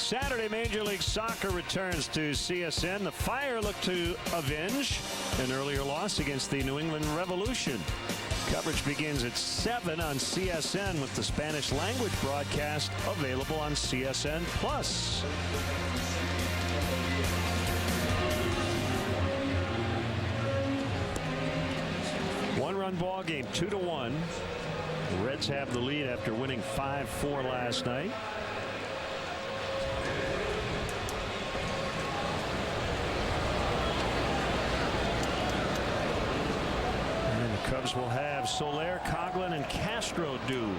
Saturday, Major League Soccer returns to CSN. The Fire look to avenge an earlier loss against the New England Revolution. Coverage begins at 7 on CSN with the Spanish language broadcast available on CSN+. One-run ball game, 2-1. The Reds have the lead after winning 5-4 last night. And the Cubs will have Soler, Coghlan, and Castro due.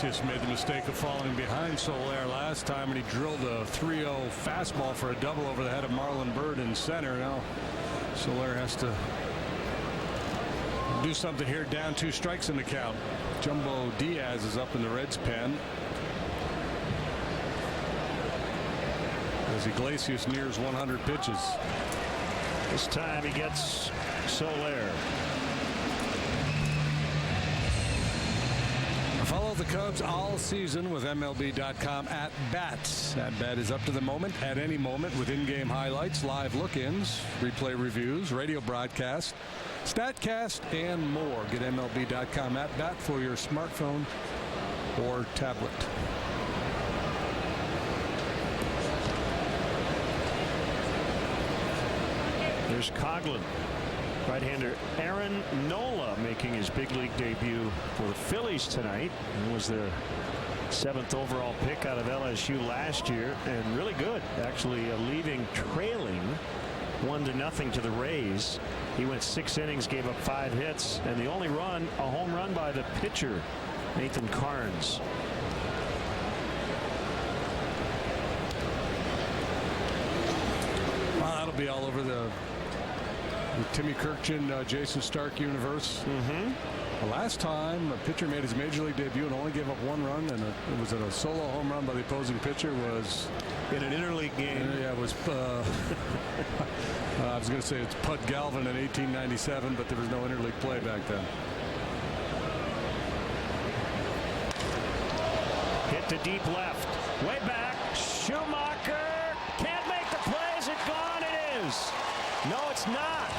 Mattheus made the mistake of falling behind Soler last time, and he drilled a 3-0 fastball for a double over the head of Marlon Byrd in center. Now Soler has to do something here. Down 2 strikes in the count. Jumbo Diaz is up in the Reds pen as Iglesias nears 100 pitches. This time he gets Soler. Follow the Cubs all season with MLB.com at bats. At bat is up to the moment, at any moment, with in-game highlights, live look-ins, replay reviews, radio broadcast, StatCast, and more. Get MLB.com at bat for your smartphone or tablet. There's Coghlan. Right-hander Aaron Nola making his big league debut for the Phillies tonight. He was their 7th overall pick out of LSU last year, and really good, actually, leaving trailing 1-0 to the Rays. He went 6 innings, gave up 5 hits, and the only run, a home run by the pitcher, Nathan Carnes. Well, that'll be all over the Timmy Kirkchin, Jason Stark universe. The last time a pitcher made his major league debut and only gave up 1 run, and it was a solo home run by the opposing pitcher, was in an interleague game. Yeah, it was I was going to say it's Pud Galvin in 1897, but there was no interleague play back then. Hit to deep left, way back. Schumacher can't make the play. Is it gone? It is. No, it's not.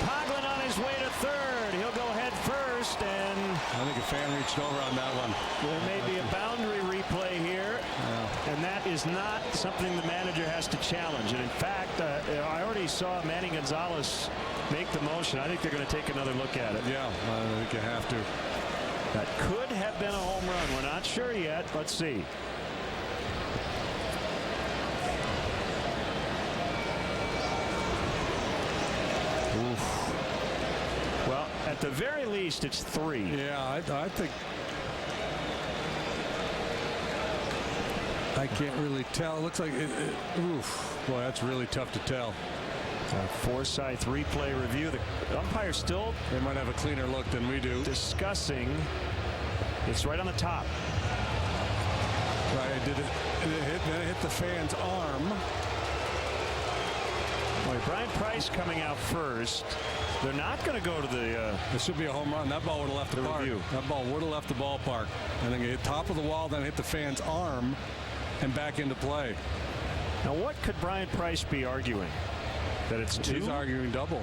Coghlan on his way to third. He'll go head first, and I think a fan reached over on that one. There may be a boundary replay here, and that is not something the manager has to challenge. And in fact, I already saw Manny Gonzalez make the motion. I think they're going to take another look at it. Yeah, I think you have to. That could have been a home run. We're not sure yet. Let's see. Well, at the very least, it's 3. Yeah, I think I can't really tell. It looks like oof. Boy, that's really tough to tell. Forsyth replay review. The umpire still. They might have a cleaner look than we do. Discussing. It's right on the top. Right. Then it hit the fan's arm. Boy, Brian Price coming out first. They're not going to go to the. This should be a home run. That ball would have left the park. Review. That ball would have left the ballpark. And then it hit top of the wall, then hit the fan's arm, and back into play. Now, what could Brian Price be arguing? That it's 2? He's arguing double.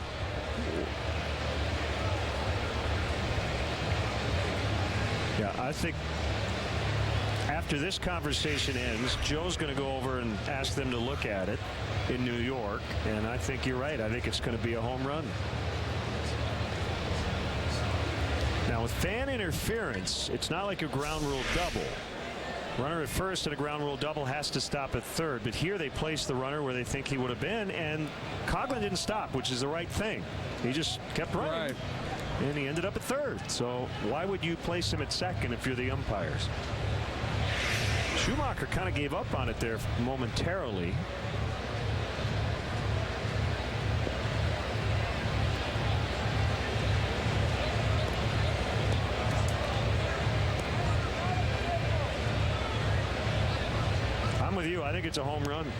Yeah, I think after this conversation ends, Joe's going to go over and ask them to look at it in New York, and I think you're right. I think it's going to be a home run. Now, with fan interference, it's not like a ground rule double. Runner at first and a ground rule double has to stop at third, but here they place the runner where they think he would have been, and Coghlan didn't stop, which is the right thing. He just kept running. Right. And he ended up at third. So why would you place him at second if you're the umpires? Schumacher kind of gave up on it there momentarily. with you. I think it's a home run.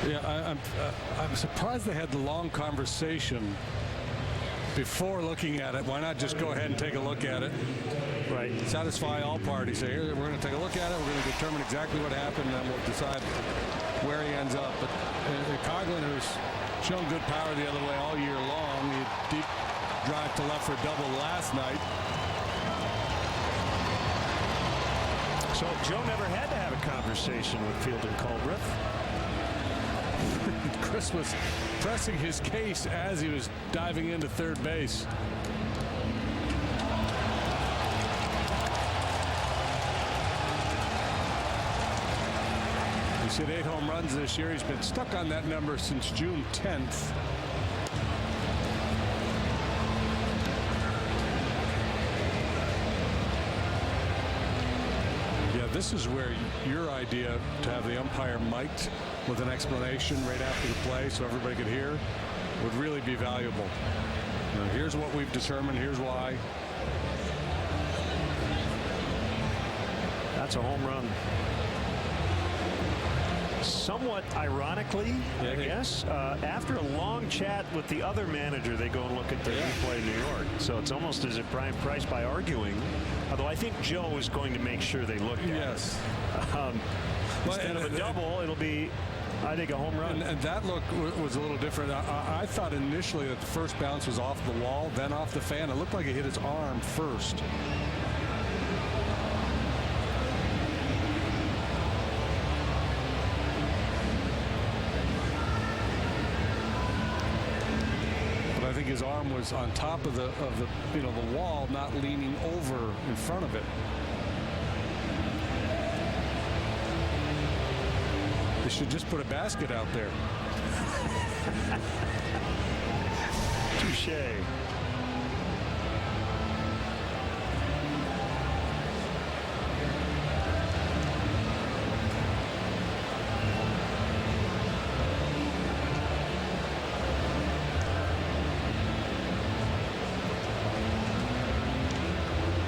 Yeah, I'm surprised they had the long conversation before looking at it. Why not just go ahead and take a look at it? Right. Satisfy all parties. Say, here, we're going to take a look at it. We're going to determine exactly what happened, and then we'll decide where he ends up. But Coghlan, who's shown good power the other way all year long, he had deep drive to left for a double last night. So Joe never had to have a conversation with Field and Culbreth. Chris was pressing his case as he was diving into third base. He's hit 8 home runs this year. He's been stuck on that number since June 10th. Yeah, this is where your idea to have the umpire mic'd with an explanation right after the play so everybody could hear would really be valuable. Now, here's what we've determined. Here's why. That's a home run. Somewhat ironically, I guess, after a long chat with the other manager, they go and look at the replay in New York. So it's almost as if Brian Price, by arguing, although I think Joe is going to make sure they look at it. Instead of a double, it'll be, I think, a home run. And that look was a little different. I thought initially that the first bounce was off the wall, then off the fan. It looked like it hit his arm first. But I think his arm was on top of the wall, not leaning over in front of it. They should just put a basket out there. Touche.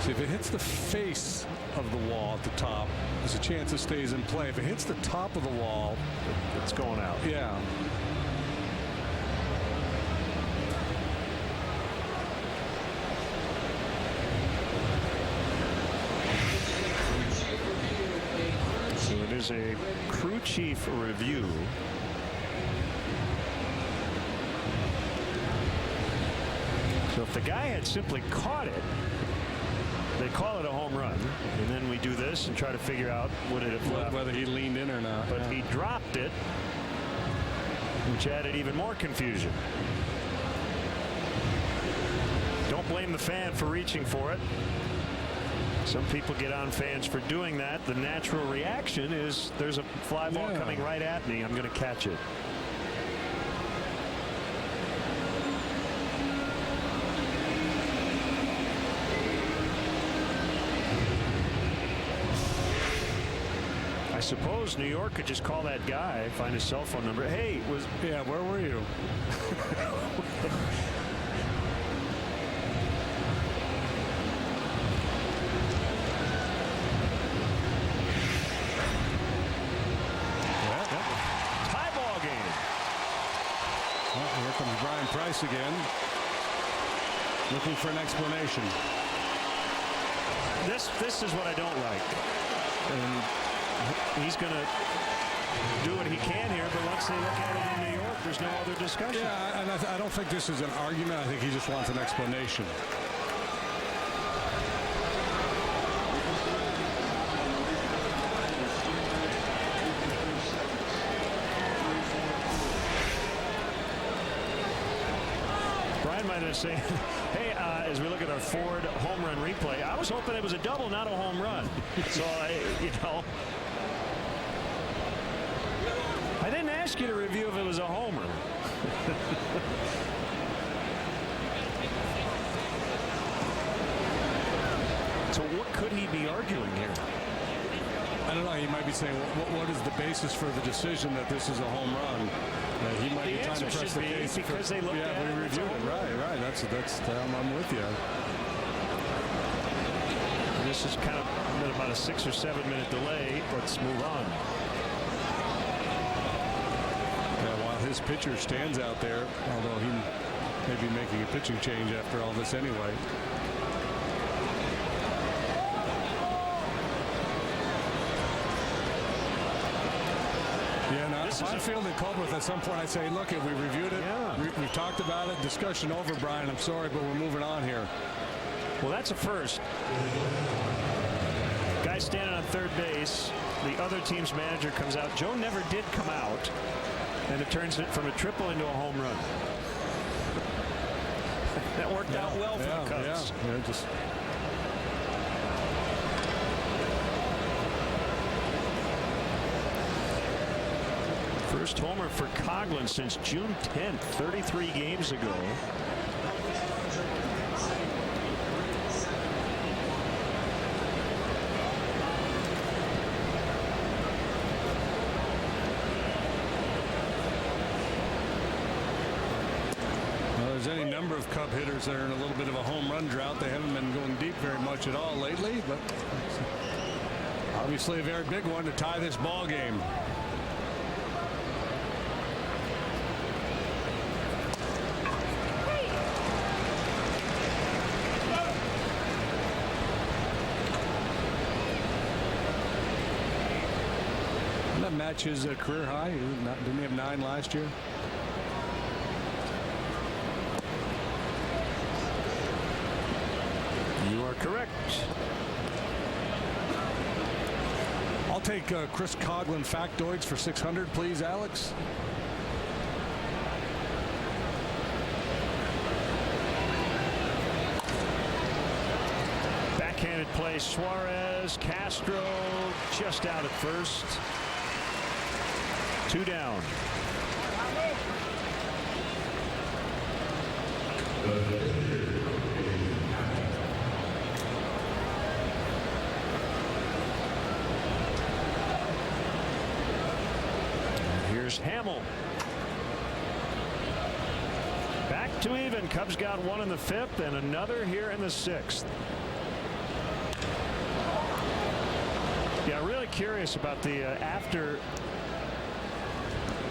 See, if it hits the face of the wall at the top, there's a chance it stays in play. If it hits the top of the wall, it's going out. Yeah. So it is a crew chief review. So if the guy had simply caught it, they call it a home run, and then we do this and try to figure out would it have left. Whether he leaned in or not. But he dropped it, which added even more confusion. Don't blame the fan for reaching for it. Some people get on fans for doing that. The natural reaction is there's a fly ball coming right at me. I'm going to catch it. I suppose New York could just call that guy, find his cell phone number. Hey, where were you? Tie ball game. Well, here comes Brian Price again, looking for an explanation. This is what I don't like. And he's going to do what he can here, but once they look at it in New York, there's no other discussion. Yeah, and I don't think this is an argument. I think he just wants an explanation. Brian might have said, hey, as we look at our Ford home run replay, I was hoping it was a double, not a home run. So, I didn't ask you to review if it was a homer. So what could he be arguing here? I don't know. He might be saying, what is the basis for the decision that this is a home run? He might be trying to press the case because they looked at it. We reviewed it. Right. That's. I'm with you. This is kind of been about a 6 or 7 minute delay. Let's move on. Yeah, while his pitcher stands out there, although he may be making a pitching change after all this anyway. Yeah, now if I'm fielding Colbert at some point, I say, look, we reviewed it. Yeah. We've talked about it. Discussion over, Brian. I'm sorry, but we're moving on here. Well, that's a first. Guy standing on third base. The other team's manager comes out. Joe never did come out, and it turns it from a triple into a home run. That worked out well for the Cubs. First homer for Coghlan since June 10th, 33 games ago. There's any number of Cub hitters that are in a little bit of a home run drought. They haven't been going deep very much at all lately, but obviously a very big one to tie this ball game. Didn't that match his career high? Didn't he have 9 last year? You are correct. I'll take Chris Coghlan factoids for 600, please, Alex. Backhanded play. Suarez, Castro just out at first. 2 down. Here's Hamill. Back to even. Cubs got one in the 5th and another here in the 6th. Yeah, really curious about the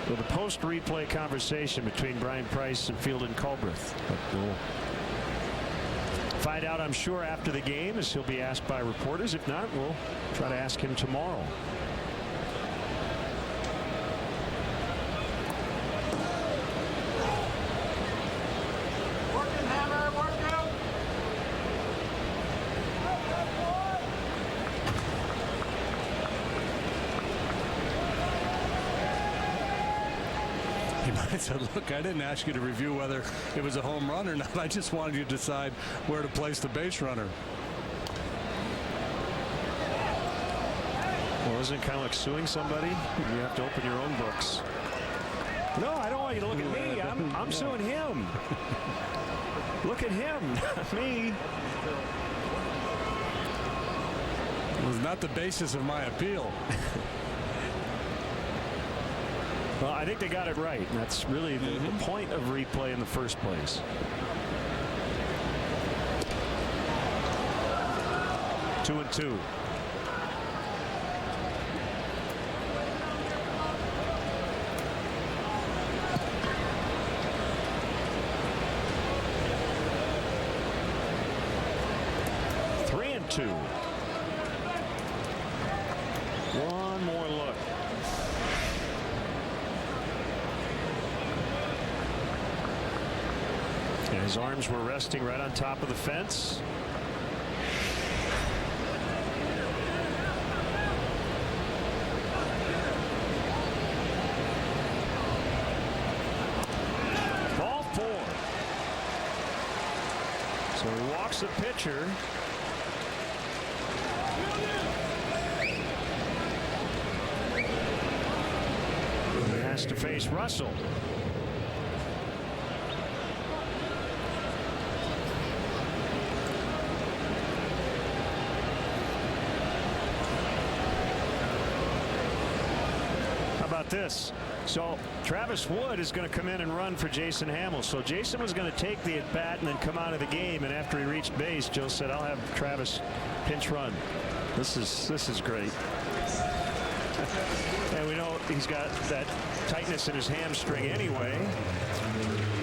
the post replay conversation between Brian Price and Field and Culbreth. But we'll find out, I'm sure, after the game, as he'll be asked by reporters. If not, we'll try to ask him tomorrow. I said, look, I didn't ask you to review whether it was a home run or not. I just wanted you to decide where to place the base runner. Well, isn't it kind of like suing somebody? You have to open your own books. No, I don't want you to look at me. I'm suing him. Look at him, not me. It was not the basis of my appeal. Well, I think they got it right. That's really the point of replay in the first place. Two and two. Three and two. One more look. And his arms were resting right on top of the fence. Ball 4. So he walks the pitcher. He has to face Russell. this. So Travis Wood is going to come in and run for Jason Hamill. So Jason was going to take the at bat and then come out of the game. And after he reached base, Joe said, "I'll have Travis pinch run." This is great. And we know he's got that tightness in his hamstring anyway.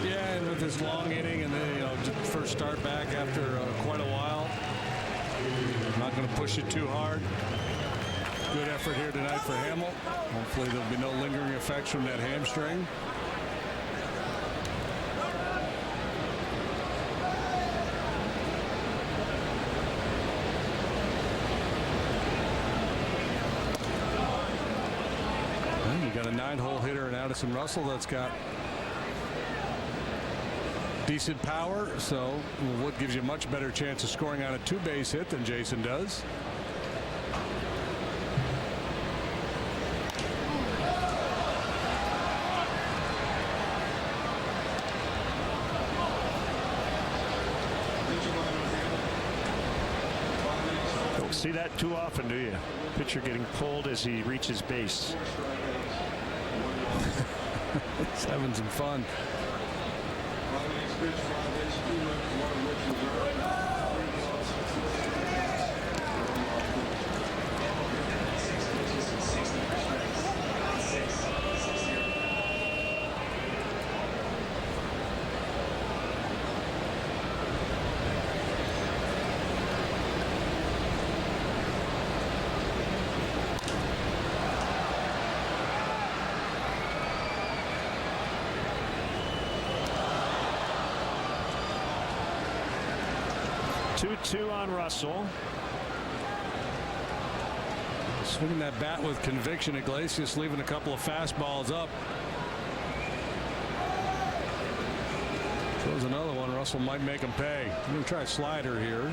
Yeah, and with his long inning and then first start back after quite a while. Not going to push it too hard. Good effort here tonight for Hamill. Hopefully there'll be no lingering effects from that hamstring. And you got a 9-hole hitter in Addison Russell that's got decent power, so Wood gives you a much better chance of scoring on a 2-base hit than Jason does. Don't see that too often, do you? Pitcher getting pulled as he reaches base. It's having some fun. Two on Russell. Swinging that bat with conviction. Iglesias leaving a couple of fastballs up. Throws another one. Russell might make him pay. I'm going to try a slider here.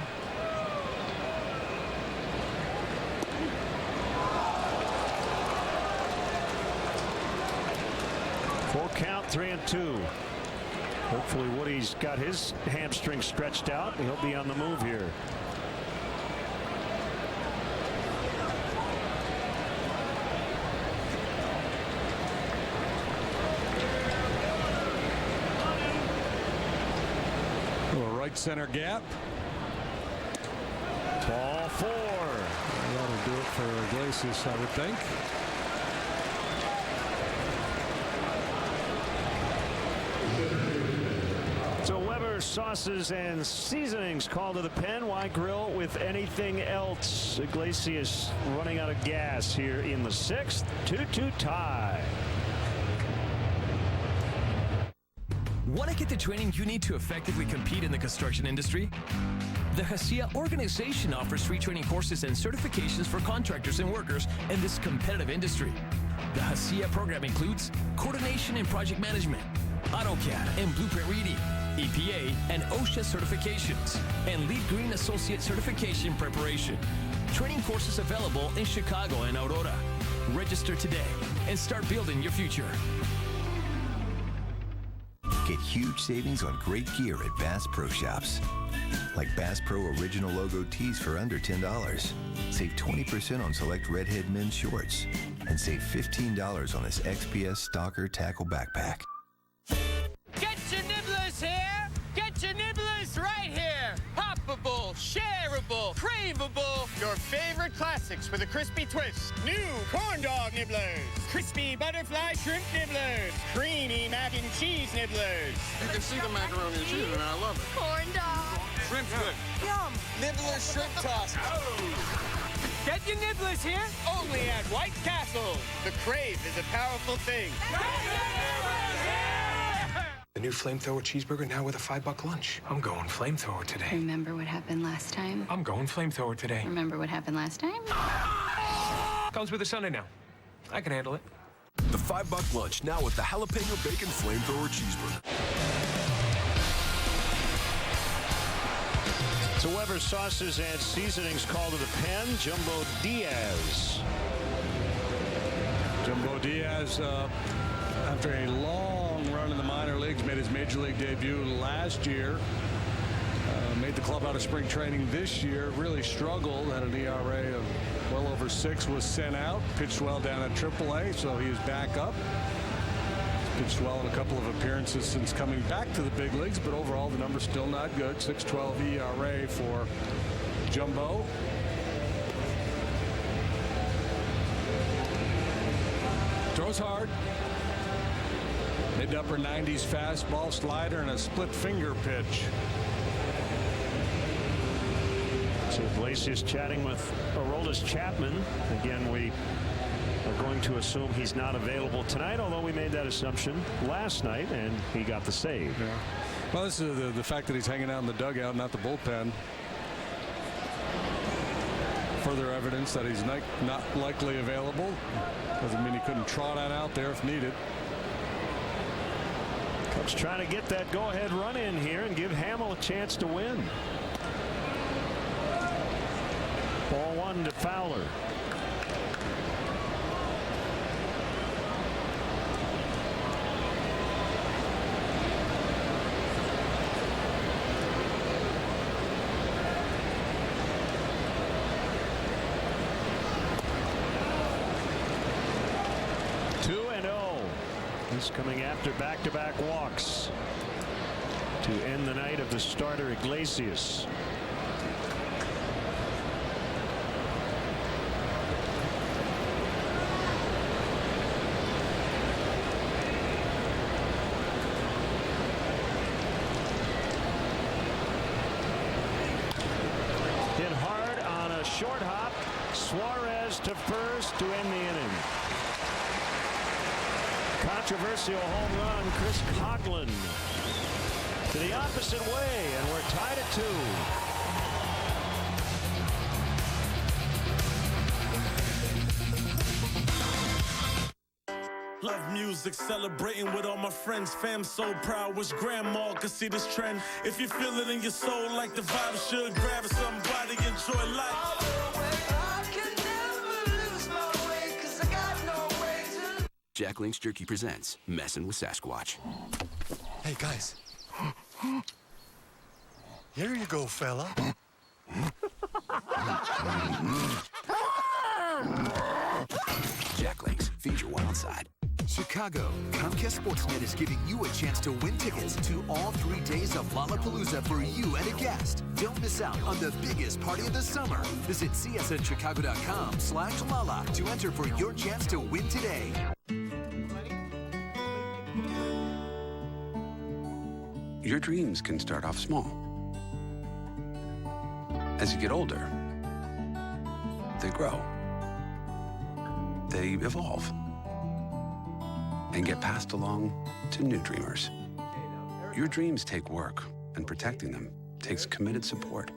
Full count, 3-2. Hopefully Woody's got his hamstring stretched out. He'll be on the move here. A right center gap. Ball 4. That'll do it for Iglesias, I would think. So Weber sauces and seasonings called to the pen. Why grill with anything else? Iglesias running out of gas here in the 6th. 2-2 tie. Want to get the training you need to effectively compete in the construction industry? The Hacia organization offers free training courses and certifications for contractors and workers in this competitive industry. The Hacia program includes coordination and project management, AutoCAD and blueprint reading, EPA and OSHA certifications, and Lead Green Associate certification preparation. Training courses available in Chicago and Aurora. Register today and start building your future. Get huge savings on great gear at Bass Pro Shops. Like Bass Pro Original Logo Tees for under $10. Save 20% on select Redhead men's shorts. And save $15 on this XPS Stalker Tackle Backpack. Get your nibblers here! Get your nibblers right here! Poppable, shareable, craveable. Your favorite classics with a crispy twist. New corn dog nibblers. Crispy butterfly shrimp nibblers. Creamy mac and cheese nibblers. You can see the macaroni and cheese, and I love it. Corn dog. Shrimp's good. Yum! Nibbler shrimp toss. Get your nibblers here only at White Castle. The crave is a powerful thing. The new flamethrower cheeseburger now with a $5 lunch. I'm going flamethrower today. Remember what happened last time? I'm going flamethrower today. Remember what happened last time? Comes with a Sunday now. I can handle it. The $5 lunch now with the jalapeno bacon flamethrower cheeseburger. So Weber sauces and seasonings called to the pen. Jumbo Diaz. Jumbo Diaz, after a long run in the minor leagues, made his major league debut last year Made the club out of spring training this year. Really struggled. Had an ERA of well over 6. Was sent out. Pitched well down at AAA, so he is back up. Pitched well in a couple of appearances since coming back to the big leagues, but overall the number's still not good. 6.12 ERA for Jumbo. Throws hard. Mid to upper 90s fastball, slider, and a split finger pitch. So Iglesias chatting with Aroldis Chapman. Again, we are going to assume he's not available tonight, although we made that assumption last night, and he got the save. Yeah. Well, this is the fact that he's hanging out in the dugout, not the bullpen. Further evidence that he's not likely available. Doesn't mean he couldn't trot on out there if needed. Cubs trying to get that go-ahead run in here and give Hamill a chance to win. Ball 1 to Fowler. He's coming after back-to-back walks to end the night of the starter Iglesias. Hit hard on a short hop. Suarez to first to end the inning. Controversial home run, Chris Coghlan to the opposite way, and we're tied at 2. Love music, celebrating with all my friends. Fam so proud, wish grandma could see this trend. If you feel it in your soul like the vibe should, grab somebody, enjoy life. Jack Link's Jerky presents Messin' with Sasquatch. Hey, guys. Here you go, fella. Jack Link's, feed your wild side. Chicago, Comcast Sportsnet is giving you a chance to win tickets to all 3 days of Lollapalooza for you and a guest. Don't miss out on the biggest party of the summer. Visit csnchicago.com/Lala to enter for your chance to win today. Your dreams can start off small. As you get older, they grow. They evolve and get passed along to new dreamers. Your dreams take work, and protecting them takes committed support.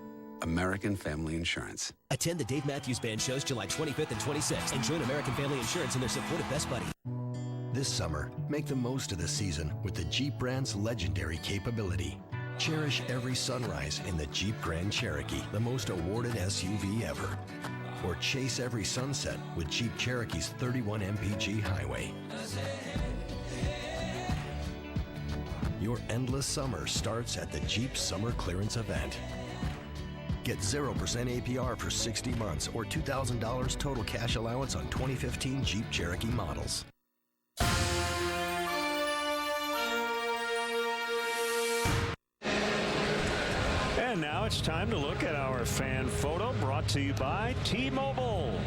American Family Insurance. Attend the Dave Matthews Band shows July 25th and 26th and join American Family Insurance in their support of Best Buddy. This summer, make the most of the season with the Jeep brand's legendary capability. Cherish every sunrise in the Jeep Grand Cherokee, the most awarded SUV ever. Or chase every sunset with Jeep Cherokee's 31 mpg Highway. Your endless summer starts at the Jeep Summer Clearance Event. Get 0% APR for 60 months or $2,000 total cash allowance on 2015 Jeep Cherokee models. And now it's time to look at our fan photo brought to you by T-Mobile.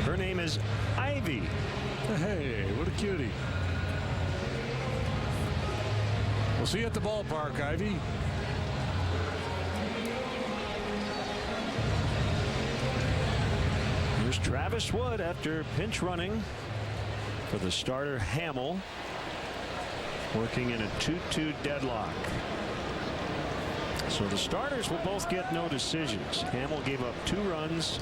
Her name is Ivy. Hey, what a cutie. We'll see you at the ballpark, Ivy. Here's Travis Wood after pinch running for the starter Hamill, working in a 2-2 deadlock. So the starters will both get no decisions. Hamill gave up 2 runs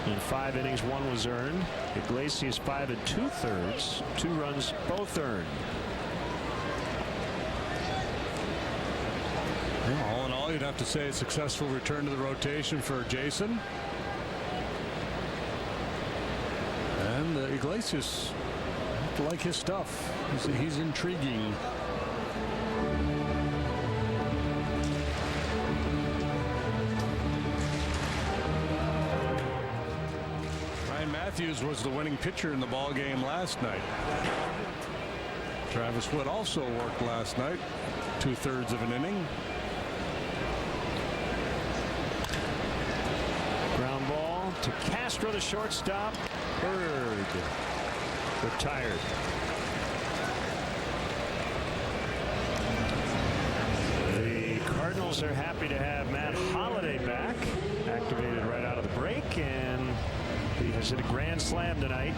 in 5 innings. 1 was earned. Iglesias 5 2/3. 2 runs both earned. Well, all in all, you'd have to say a successful return to the rotation for Jason. And Iglesias, I like his stuff. He's intriguing. Mattheus was the winning pitcher in the ball game last night. Travis Wood also worked last night, 2/3 of an inning. Ground ball to Castro, the shortstop. Bird retired. The Cardinals are happy to have Matt Holliday back, activated right out of the break, and he has hit a grand slam tonight.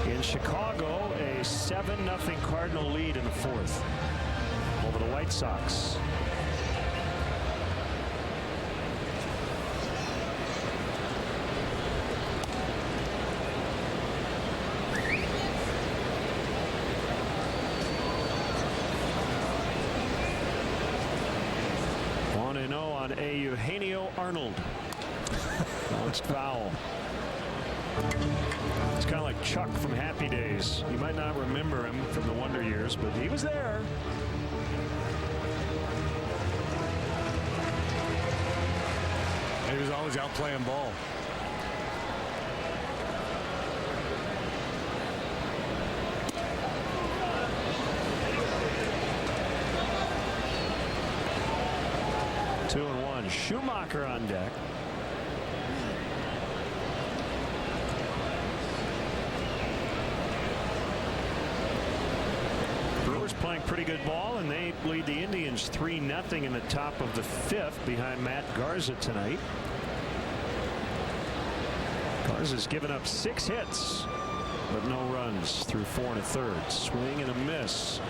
In Chicago, a 7-0 Cardinal lead in the fourth over the White Sox. On a Eugenio Arnold. Bounced foul. It's kind of like Chuck from Happy Days. You might not remember him from the Wonder Years, but he was there. He was always out playing ball. Schumacher on deck. Brewers playing pretty good ball, and they lead the Indians 3-0 in the top of the fifth behind Matt Garza tonight. Garza's given up 6 hits, but no runs through 4 1/3. Swing and a miss.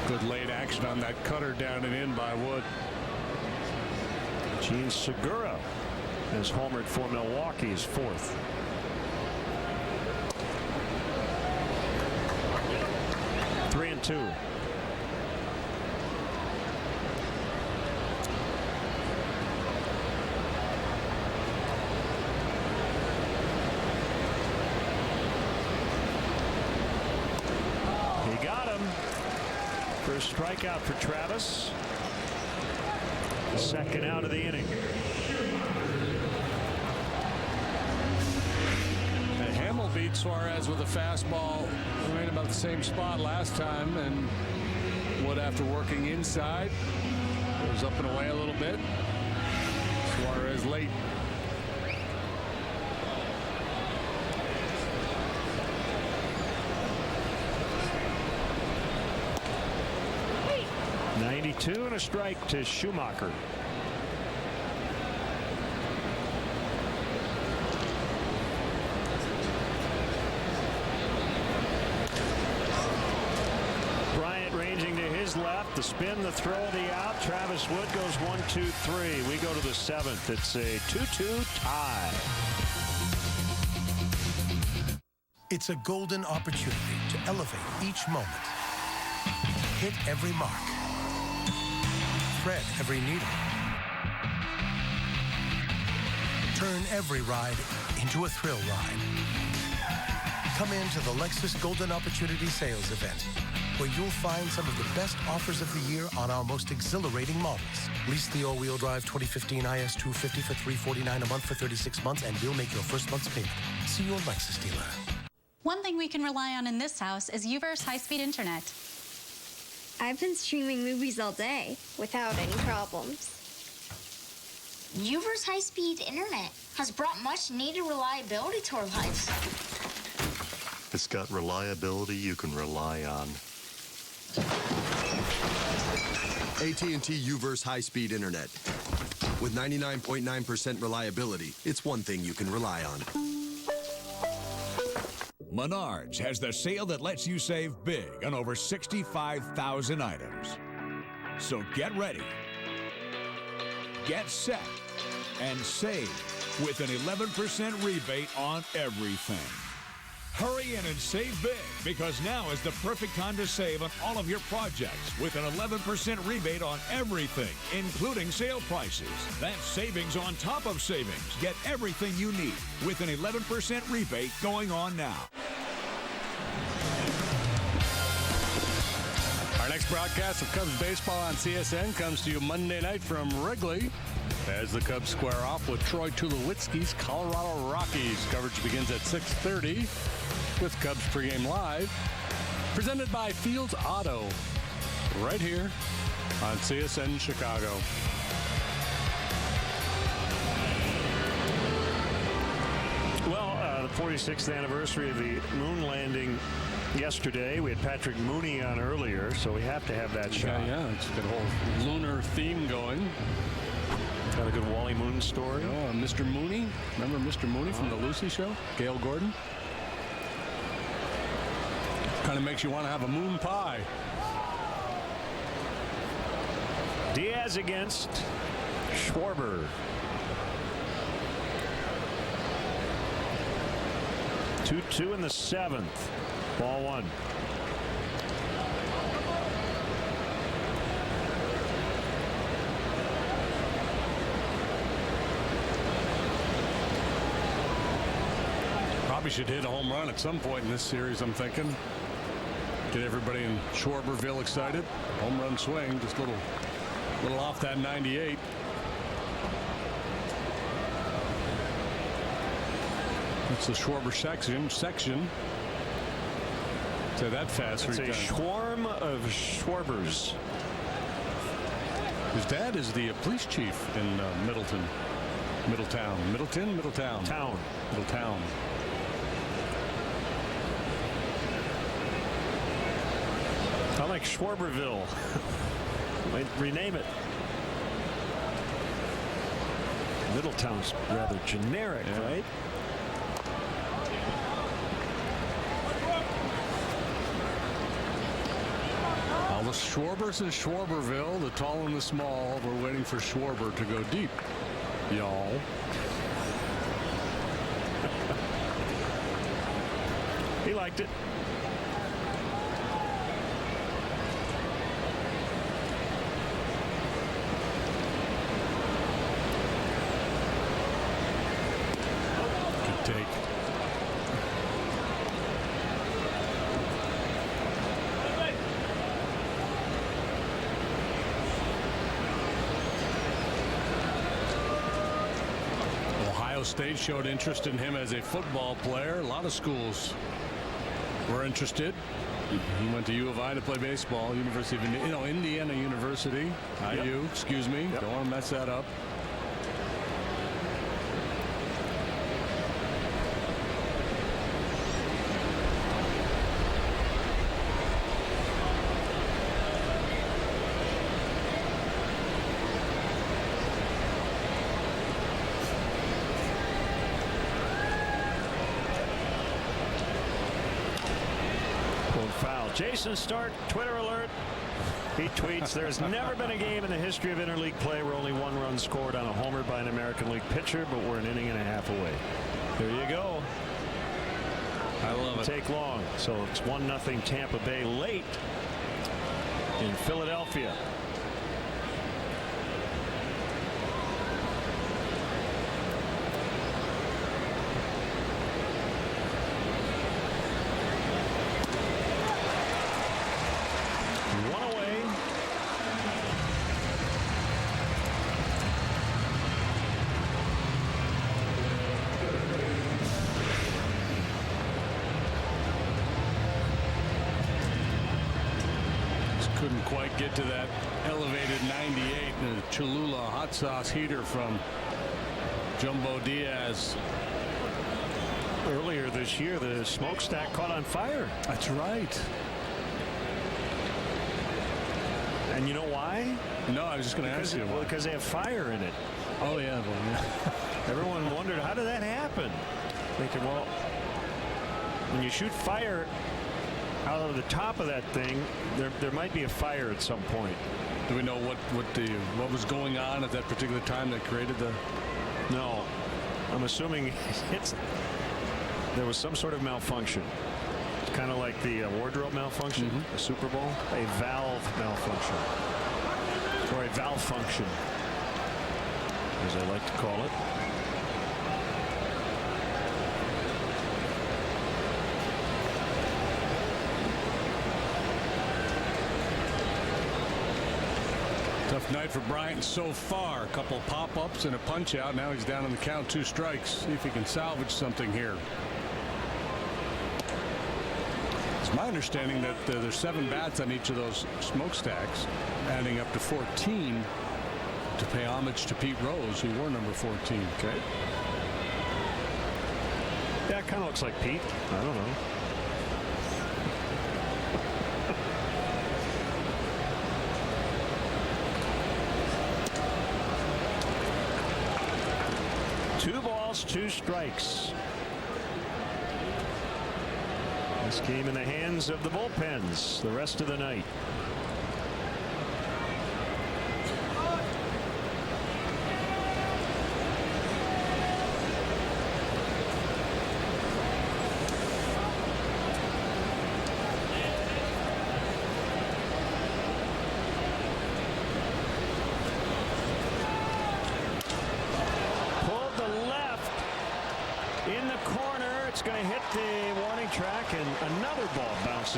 Good late action on that cutter down and in by Wood. Gene Segura has homered for Milwaukee's 4th. Three and 2. He got him. First strikeout for Travis. Second out of the inning. And Hamill beat Suarez with a fastball. Right about the same spot last time, and Wood, after working inside, goes up and away a little bit. Suarez late. .92 and a strike to Schumacher. Bryant ranging to his left. The spin, the throw, the out. Travis Wood goes 1, 2, 3. We go to the 7th. It's a 2-2 tie. It's a golden opportunity to elevate each moment. Hit every mark. Thread every needle. Turn every ride into a thrill ride. Come into the Lexus Golden Opportunity Sales Event, where you'll find some of the best offers of the year on our most exhilarating models. Lease the all-wheel drive 2015 IS250 for $349 a month for 36 months, and we'll make your first month's payment. See your Lexus dealer. One thing we can rely on in this house is UVerse high-speed internet. I've been streaming movies all day without any problems. UVerse high-speed internet has brought much-needed reliability to our lives. It's got reliability you can rely on. AT&T UVerse high-speed internet. With 99.9% reliability, it's one thing you can rely on. Menards has the sale that lets you save big on over 65,000 items. So get ready, get set, and save with an 11% rebate on everything. Hurry in and save big, because now is the perfect time to save on all of your projects with an 11% rebate on everything, including sale prices. That's savings on top of savings. Get everything you need with an 11% rebate going on now. Our next broadcast of Cubs baseball on CSN comes to you Monday night from Wrigley as the Cubs square off with Troy Tulowitzki's Colorado Rockies. Coverage begins at 6:30 with Cubs pregame live, presented by Fields Auto, right here on CSN Chicago. Well, the 46th anniversary of the moon landing yesterday. We had Patrick Mooney on earlier, so we have to have that shot. Yeah, it's got a whole lunar theme going. Got a good Wally Moon story. Oh, Mr. Mooney. Remember Mr. Mooney from the Lucy Show? Gail Gordon. Kind of makes you want to have a moon pie. Diaz against Schwarber. 2-2 in the 7th. Ball 1. Probably should hit a home run at some point in this series, I'm thinking. Get everybody in Schwarberville excited. Home run swing, just a little off that 98. It's the Schwarber section. Say that fast. It's a swarm of Schwarbers. His dad is the police chief in Middletown. I like Schwarberville. Might rename it. Middletown's rather generic, right? All the Schwarbers in Schwarberville, the tall and the small, we're waiting for Schwarber to go deep, y'all. He liked it. Good take. Ohio State showed interest in him as a football player. A lot of schools were interested. He went to U of I to play baseball. University of Indiana University. IU, excuse me. Don't want to mess that up. Jason Stark, Twitter alert. He tweets, there's never been a game in the history of interleague play where only one run scored on a homer by an American League pitcher, but we're an inning and a half away. There you go. I love it. Take long. So it's 1-0 Tampa Bay late in Philadelphia. Couldn't quite get to that elevated 98 and a Cholula hot sauce heater from Jumbo Diaz. Earlier this year, the smokestack caught on fire. That's right. And you know why? No, I was just going to ask you. Well, because they have fire in it. Oh, yeah. Well, yeah. Everyone wondered, how did that happen? Thinking, well, when you shoot fire out of the top of that thing, there might be a fire at some point. Do we know what was going on at that particular time that created the? No, I'm assuming there was some sort of malfunction. It's kind of like the wardrobe malfunction, the Super Bowl, a valve malfunction, or a valve function, as I like to call it. Tough night for Bryant so far. A couple pop-ups and a punch-out. Now he's down on the count, 2 strikes. See if he can salvage something here. It's my understanding that there's 7 bats on each of those smokestacks, adding up to 14 to pay homage to Pete Rose, who wore number 14. Okay. Yeah, it kind of looks like Pete. I don't know. Two balls, 2 strikes. This game in the hands of the bullpens the rest of the night.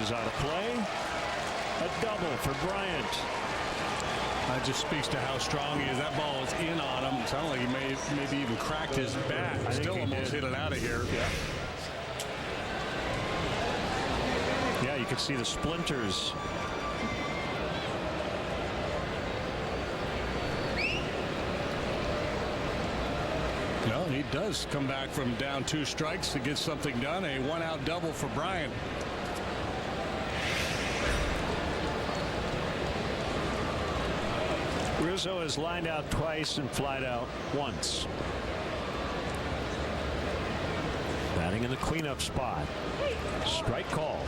Out of play. A double for Bryant. That just speaks to how strong he is. That ball was in on him. It sounded like he maybe even cracked his bat. Still almost hit it out of here. Yeah, you could see the splinters. No, he does come back from down 2 strikes to get something done. A 1-out double for Bryant. Rizzo has lined out twice and flied out once. Batting in the cleanup spot. Strike call.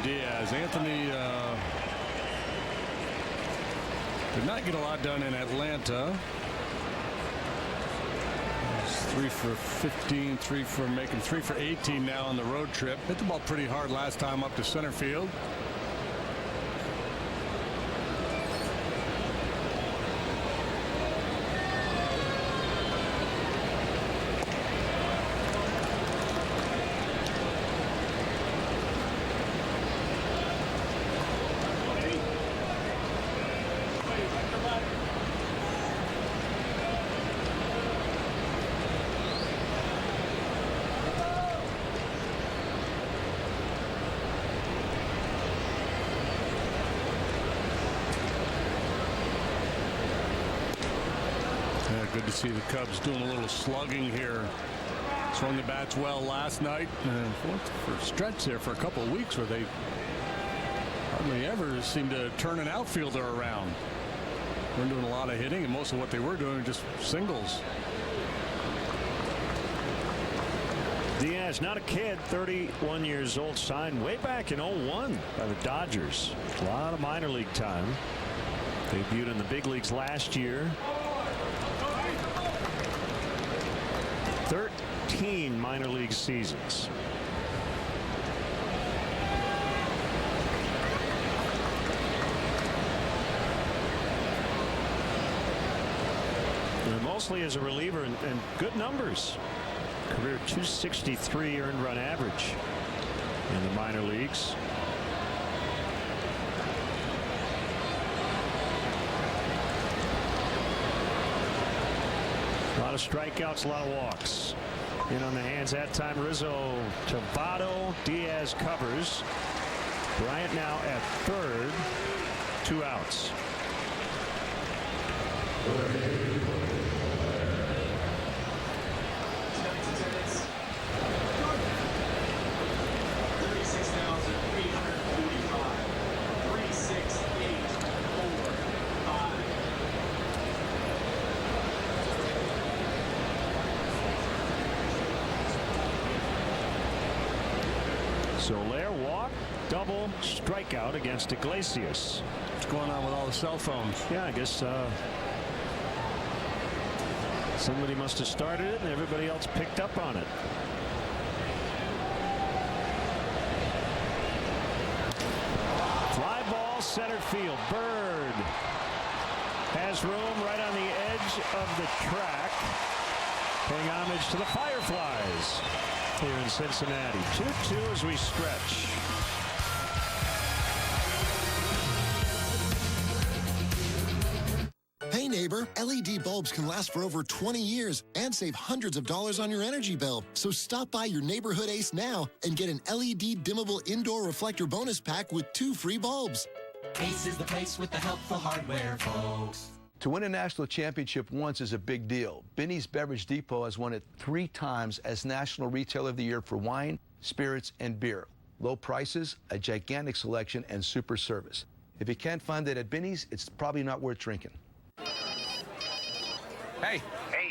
Diaz. Anthony did not get a lot done in Atlanta. He's 3 for 15, 3 for 18 now on the road trip. Hit the ball pretty hard last time up to center field. Good to see the Cubs doing a little slugging here. Swung the bats well last night. And for a stretch there for a couple of weeks where they hardly ever seem to turn an outfielder around. We're doing a lot of hitting, and most of what they were doing just singles. Diaz, not a kid, 31 years old, signed way back in 01 by the Dodgers. A lot of minor league time. Debuted in the big leagues last year. 13 minor league seasons. And mostly as a reliever and good numbers. Career .263 earned run average in the minor leagues. A lot of strikeouts, a lot of walks. In on the hands that time. Rizzo to Votto. Diaz covers. Bryant now at third. 2 outs. Soler walk, double, strikeout against Iglesias. What's going on with all the cell phones? Yeah, I guess Somebody must have started it, and everybody else picked up on it. Fly ball, center field. Bird has room right on the edge of the track. Paying homage to the Fireflies here in Cincinnati. 2-2 as we stretch. Hey neighbor, LED bulbs can last for over 20 years and save hundreds of dollars on your energy bill. So stop by your neighborhood Ace now and get an LED dimmable indoor reflector bonus pack with 2 free bulbs. Ace is the place with the helpful hardware, folks. To win a national championship once is a big deal. Binny's Beverage Depot has won it 3 times as National Retailer of the Year for wine, spirits, and beer. Low prices, a gigantic selection, and super service. If you can't find it at Binny's, it's probably not worth drinking. Hey,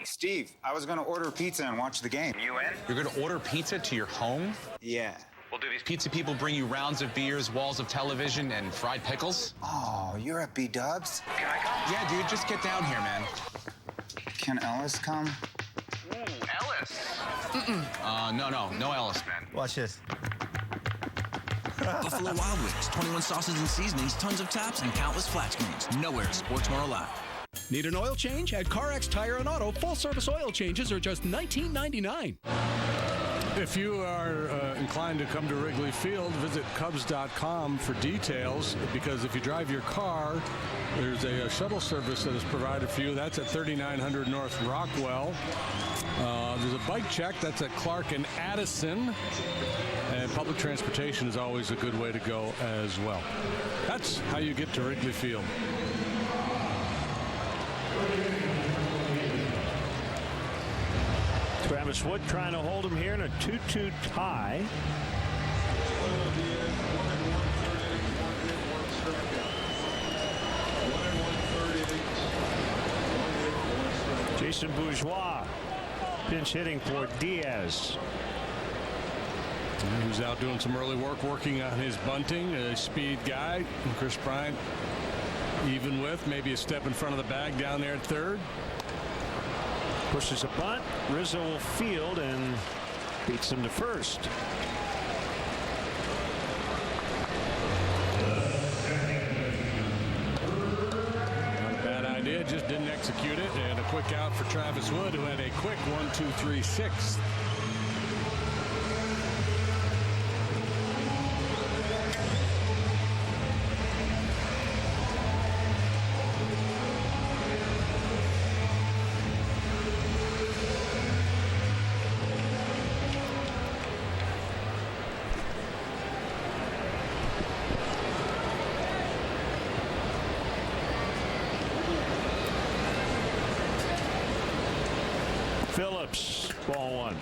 Steve, I was going to order pizza and watch the game. You in? You're going to order pizza to your home? Yeah. Well, do these pizza people bring you rounds of beers, walls of television, and fried pickles? Oh, you're at B-Dubs? Can I come? Yeah, dude, just get down here, man. Can Ellis come? Ooh, Ellis? No Ellis, man. Watch this. Buffalo Wild Wings, 21 sauces and seasonings, tons of tops, and countless flat screens. Nowhere is sports more alive. Need an oil change? At CarX Tire and Auto, full-service oil changes are just $19.99. If you are inclined to come to Wrigley Field, visit Cubs.com for details, because if you drive your car, there's a shuttle service that is provided for you. That's at 3900 North Rockwell. There's a bike check. That's at Clark and Addison. And public transportation is always a good way to go as well. That's how you get to Wrigley Field. Travis Wood trying to hold him here in a 2-2 tie. Jason Bourgeois pinch hitting for Diaz. Who's out doing some early work, working on his bunting, a speed guy. And Chris Bryant even with maybe a step in front of the bag down there at third. Pushes a bunt. Rizzo will field and beats him to first. Not a bad idea, just didn't execute it. And a quick out for Travis Wood, who had a quick 1-2-3-6. Phillips, ball one.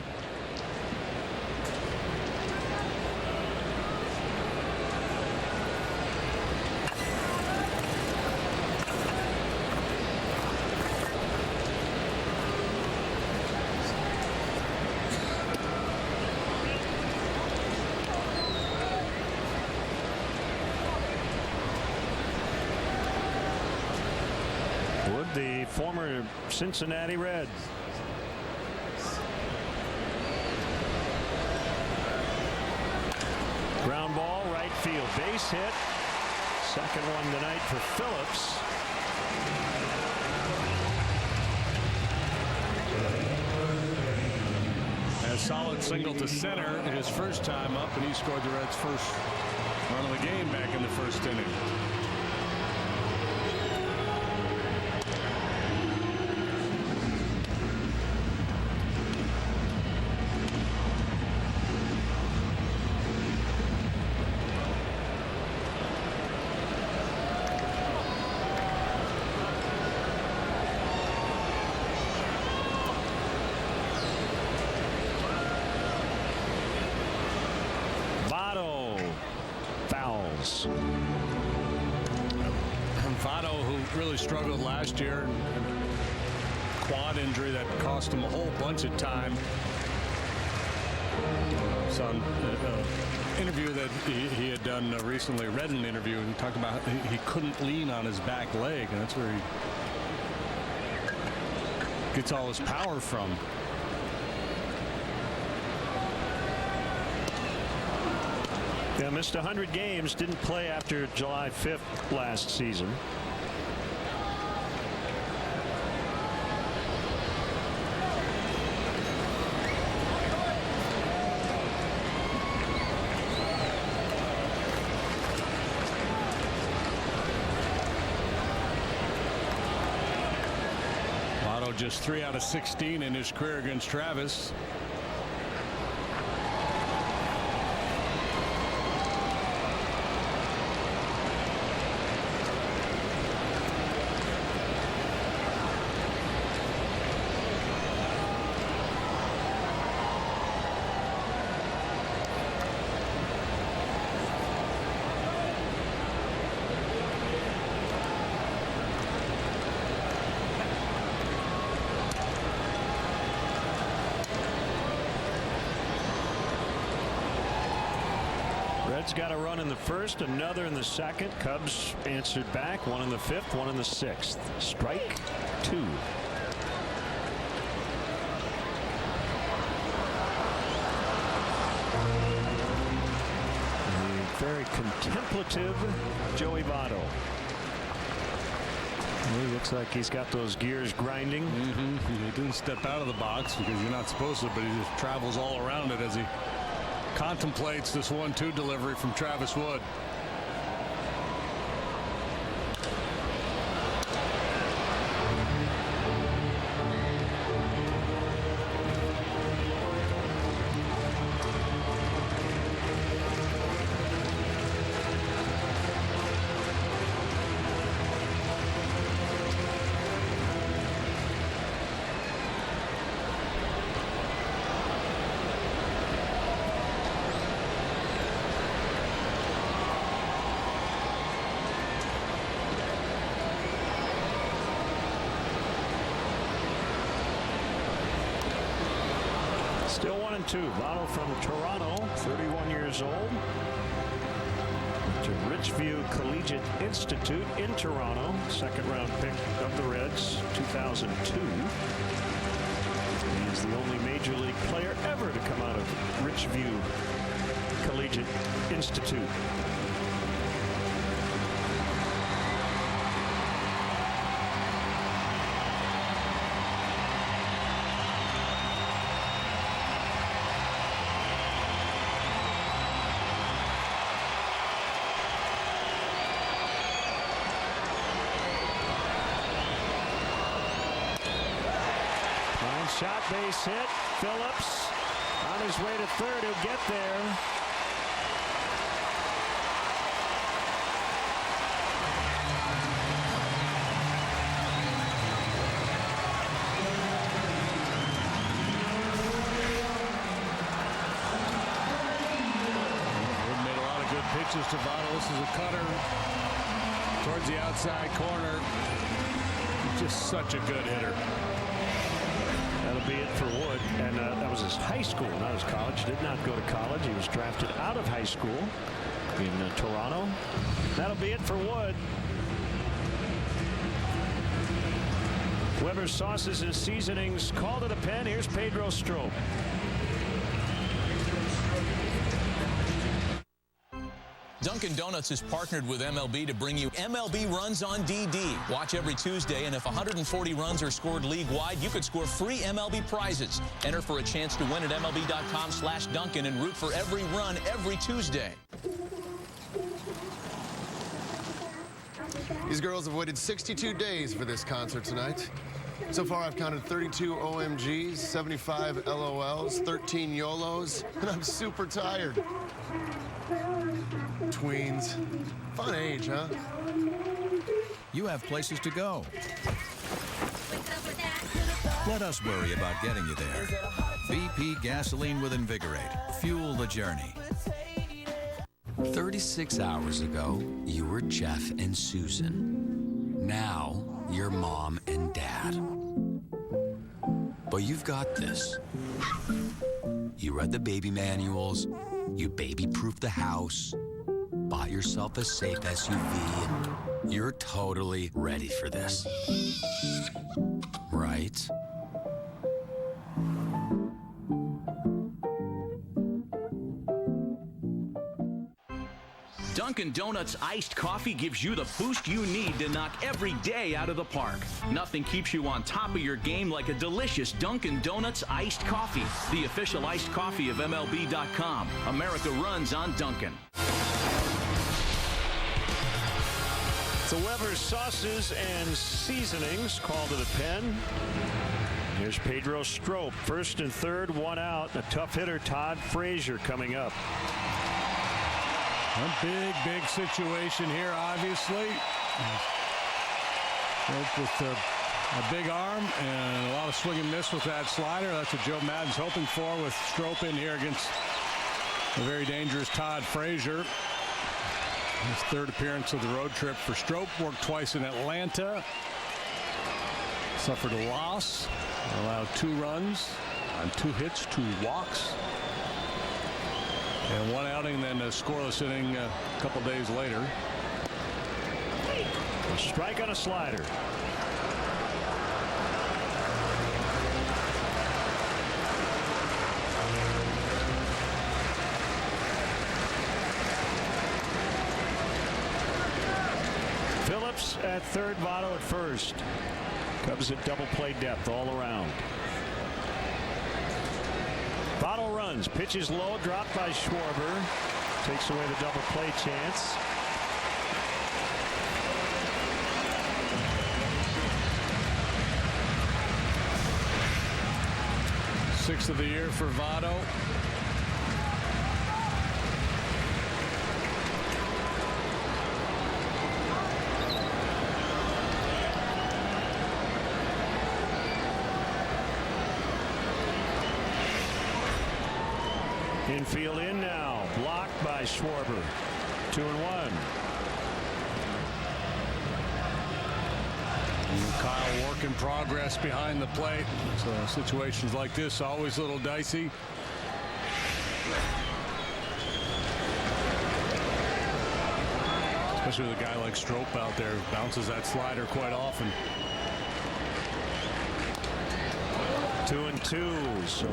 Wood, the former Cincinnati Red. Ground ball, right field, base hit. Second one tonight for Phillips. A solid single to center his first time up, and he scored the Reds' first run of the game back in the first inning. Votto, who really struggled last year, quad injury that cost him a whole bunch of time. Saw an interview that he had done recently, read an interview, and talked about he couldn't lean on his back leg, and that's where he gets all his power from. Yeah, missed 100 games, didn't play after July 5th last season. Just 3 out of 16 in his career against Travis. Got a run in the first, another in the second. Cubs answered back, one in the fifth, one in the sixth. Strike 2. Very contemplative Joey Votto. He looks like he's got those gears grinding. He didn't step out of the box because you're not supposed to, but he just travels all around it as he contemplates this 1-2 delivery from Travis Wood. Still 1-2. Votto from Toronto, 31 years old. To Richview Collegiate Institute in Toronto. Second-round pick of the Reds, 2002. He is the only Major League player ever to come out of Richview Collegiate Institute. Shot, base hit. Phillips on his way to third. He'll get there. Wood made a lot of good pitches to Votto. This is a cutter towards the outside corner. He's just such a good hitter. That'll be it for Wood, and that was his high school, not his college. Did not go to college. He was drafted out of high school in Toronto. That'll be it for Wood. Weber's Sauces and Seasonings call to the pen. Here's Pedro Strop. Dunkin' Donuts has partnered with MLB to bring you MLB Runs on DD. Watch every Tuesday, and if 140 runs are scored league-wide, you could score free MLB prizes. Enter for a chance to win at MLB.com/Dunkin' and root for every run every Tuesday. These girls have waited 62 days for this concert tonight. So far, I've counted 32 OMGs, 75 LOLs, 13 YOLOs, and I'm super tired. Tweens. Fun age, huh? You have places to go. Let us worry about getting you there. BP Gasoline with Invigorate. Fuel the journey. 36 hours ago, you were Jeff and Susan. Now, you're Mom and Dad. But you've got this. You read the baby manuals, you baby-proofed the house, bought yourself a safe SUV, and you're totally ready for this. Right? Dunkin' Donuts iced coffee gives you the boost you need to knock every day out of the park. Nothing keeps you on top of your game like a delicious Dunkin' Donuts iced coffee. The official iced coffee of MLB.com. America runs on Dunkin'. The Weber's sauces and seasonings called to the pen. Here's Pedro Strop. First and third, one out. A tough hitter, Todd Frazier, coming up. A big situation here, obviously. With a big arm and a lot of swing and miss with that slider. That's what Joe Maddon's hoping for with Strop in here against the very dangerous Todd Frazier. His third appearance of the road trip for Strop. Worked twice in Atlanta. Suffered a loss. Allowed 2 runs on 2 hits, 2 walks. And 1 outing, then a scoreless inning a couple days later. A strike on a slider. Phillips at third, Votto at first. Cubs at double play depth all around. Votto runs, pitches low, dropped by Schwarber. Takes away the double play chance. Sixth of the year for Votto. Infield in now, blocked by Schwarber. 2-1. Kyle work in progress behind the plate. So situations like this always a little dicey. Especially with a guy like Strop out there who bounces that slider quite often. 2-2. So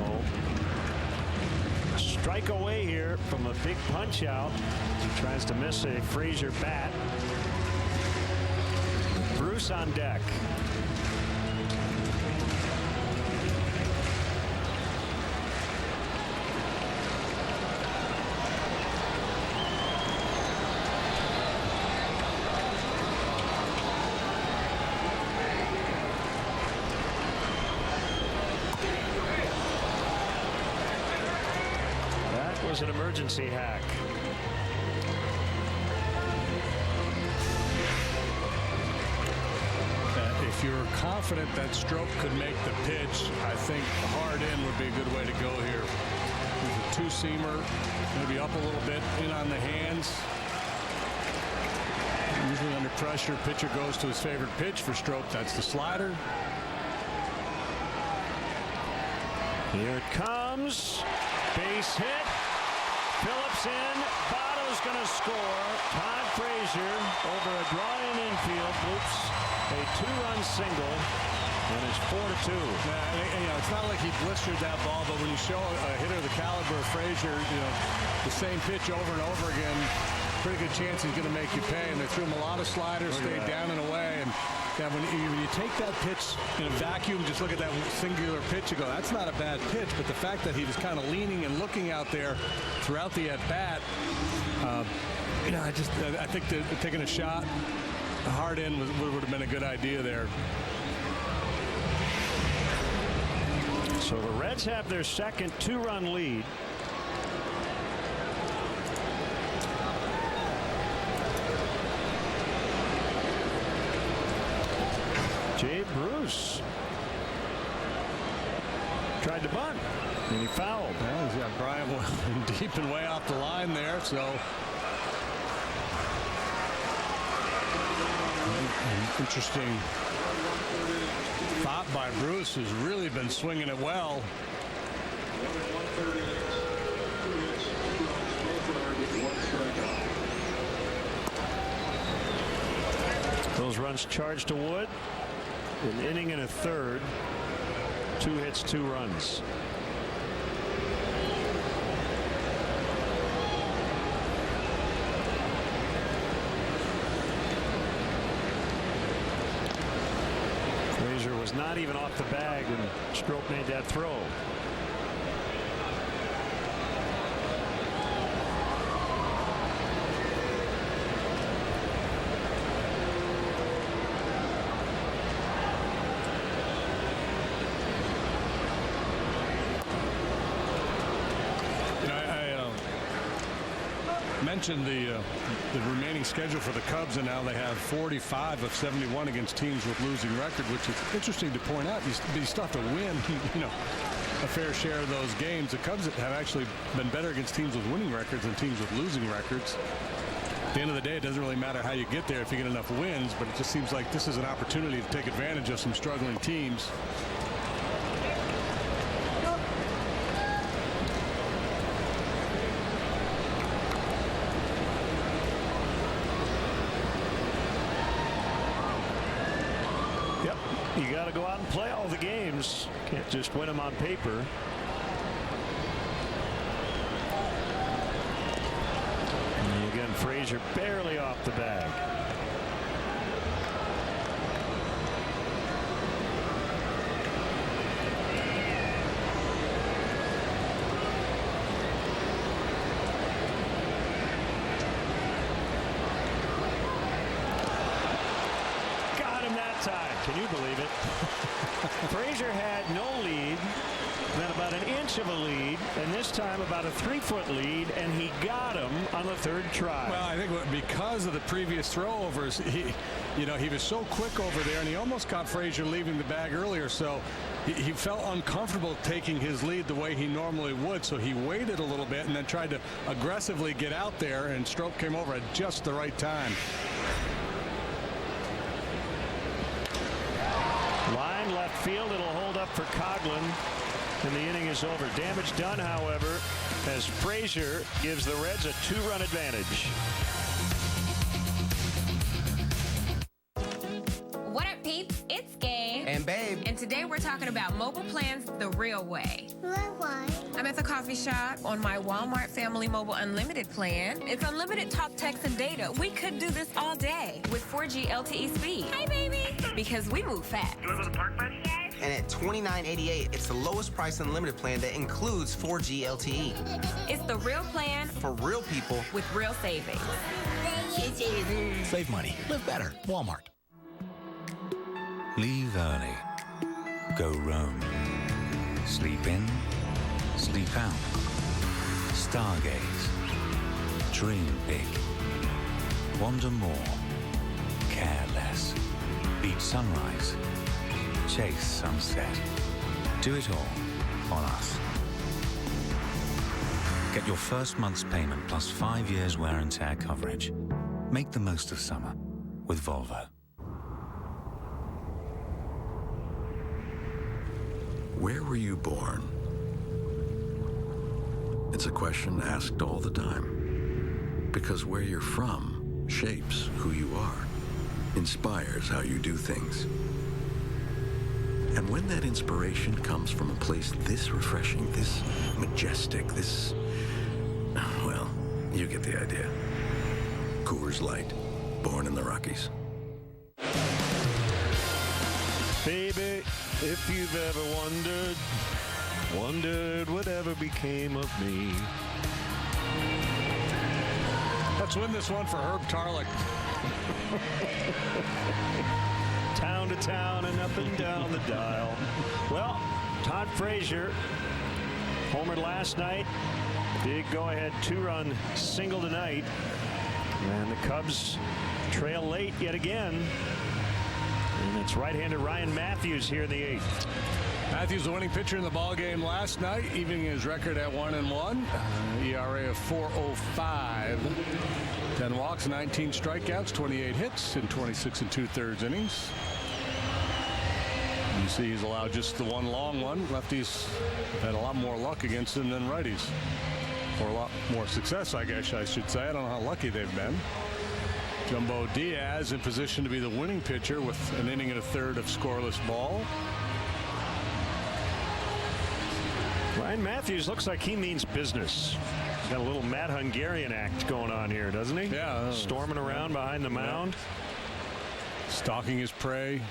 strike away here from a big punch out. He tries to miss a Frazier bat. Bruce on deck. That was an emergency hack. If you're confident that Strop could make the pitch, I think hard in would be a good way to go here. With a 2-seamer, maybe up a little bit, in on the hands. Usually under pressure, pitcher goes to his favorite pitch for Strop. That's the slider. Here it comes. Base hit. Phillips in. Votto's going to score. Todd Frazier over a draw-in infield. Oops. A 2-run single, and it's 4-2. It's not like he blistered that ball, but when you show a hitter the caliber of Frazier, the same pitch over and over again, pretty good chance he's going to make you pay. And they threw him a lot of sliders, stayed down and away. And when you take that pitch in a vacuum, just look at that singular pitch, you go, that's not a bad pitch. But the fact that he was kind of leaning and looking out there throughout the at-bat, I think that taking a shot hard in would have been a good idea there. So the Reds have their second 2-run lead. Jay Bruce tried to bunt, and he fouled. Well, he's got Bryant deep and way off the line there, so an interesting thought by Bruce, who's really been swinging it well. Those runs charged to Wood. An inning and a third. 2 hits, 2 runs. was not even off the bag when Strop made that throw. Mentioned the remaining schedule for the Cubs, and now they have 45 of 71 against teams with losing record, which is interesting to point out. You still have to win, a fair share of those games. The Cubs have actually been better against teams with winning records than teams with losing records. At the end of the day, it doesn't really matter how you get there if you get enough wins, but it just seems like this is an opportunity to take advantage of some struggling teams. You got to go out and play all the games. Can't just win them on paper. And again, Frazier barely off the bag. Can you believe it? Frazier had no lead, then about an inch of a lead, and this time about a 3-foot lead, and he got him on the third try. Well, I think because of the previous throwovers, he was so quick over there, and he almost caught Frazier leaving the bag earlier, so he felt uncomfortable taking his lead the way he normally would, so he waited a little bit and then tried to aggressively get out there, and Strop came over at just the right time. Line left field. It'll hold up for Coghlan, and the inning is over. Damage done, however, as Frazier gives the Reds a 2-run advantage. What up, peeps? It's Gabe. And Babe. And today we're talking about mobile plans the real way. Why? I'm at the coffee shop on my Walmart Family Mobile Unlimited plan. It's unlimited talk, text, and data. We could do this all day with 4G LTE speed. Hi, baby. Because we move fast. You want to go to the park, buddy? Yes. And at $29.88, it's the lowest price unlimited plan that includes 4G LTE. It's the real plan for real people with real savings. Save money. Live better. Walmart. Leave early. Go roam. Sleep in. Sleep out. Stargaze. Dream big. Wander more. Care less. Beat sunrise. Chase sunset. Do it all on us. Get your first month's payment plus 5 years wear and tear coverage. Make the most of summer with Volvo. Where were you born? It's a question asked all the time. Because where you're from shapes who you are, inspires how you do things. And when that inspiration comes from a place this refreshing, this majestic, this... well, you get the idea. Coors Light, born in the Rockies. Baby, if you've ever wondered whatever became of me. Let's win this one for Herb Tarlick. Town to town and up and down the dial. Well, Todd Frazier homered last night. Big go-ahead 2-run single tonight. And the Cubs trail late yet again. And it's right-hander Ryan Mattheus here in the 8th. Matthews, the winning pitcher in the ballgame last night, evening his record at 1-1. ERA of 4.05. 10 walks, 19 strikeouts, 28 hits in 26 2/3 innings. You see he's allowed just the one long one. Lefties had a lot more luck against him than righties. Or a lot more success, I guess I should say. I don't know how lucky they've been. Jumbo Diaz in position to be the winning pitcher with an inning and a third of scoreless ball. Ryan Matthews looks like he means business. He's got a little Matt Hungarian act going on here, doesn't he? Yeah. Storming around behind the mound. Stalking his prey.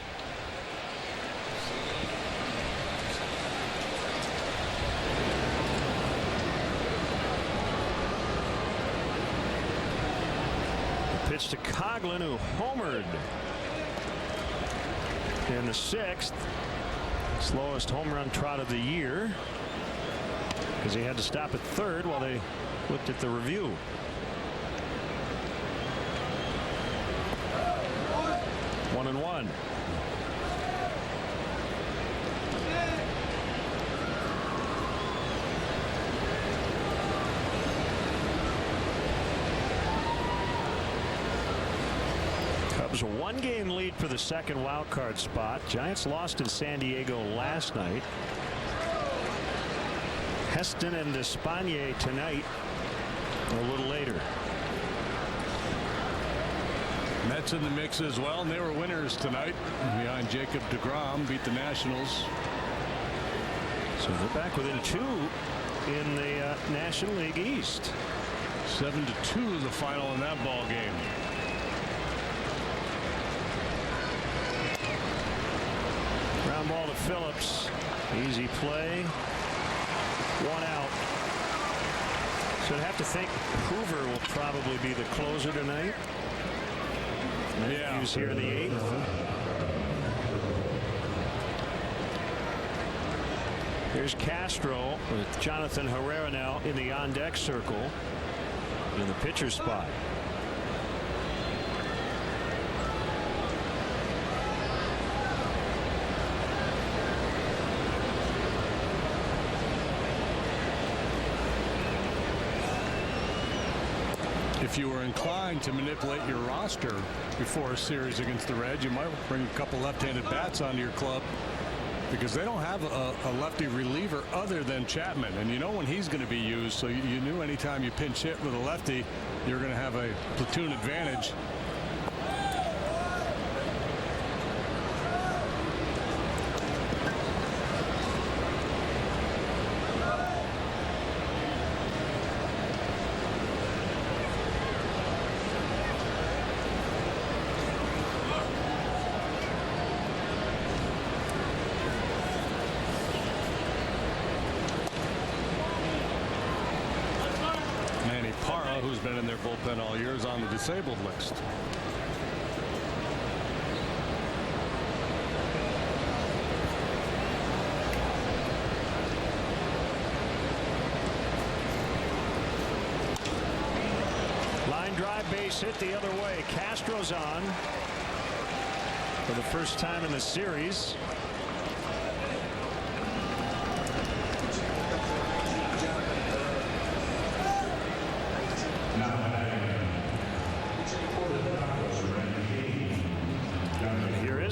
pitch to Coghlan, who homered in the 6th. Slowest home run trot of the year, because he had to stop at third while they looked at the review. One and one. Cubs a 1-game lead for the second wild card spot. Giants lost in San Diego last night. Heston and Despaigne tonight, a little later. Mets in the mix as well, and they were winners tonight behind Jacob deGrom. Beat the Nationals. So they're back within 2 in the National League East. 7-2 the final in that ball game. Ground ball to Phillips. Easy play. 1 out. So I'd have to think Hoover will probably be the closer tonight. Mattheus here in the 8th. Here's Castro with Jonathan Herrera now in the on-deck circle in the pitcher spot. If you were inclined to manipulate your roster before a series against the Reds, you might bring a couple left-handed bats onto your club, because they don't have a lefty reliever other than Chapman, and you know when he's going to be used, so you knew anytime you pinch hit with a lefty, you're going to have a platoon advantage. Been in their bullpen all year, is on the disabled list. Line drive, base hit the other way. Castro's on for the first time in the series.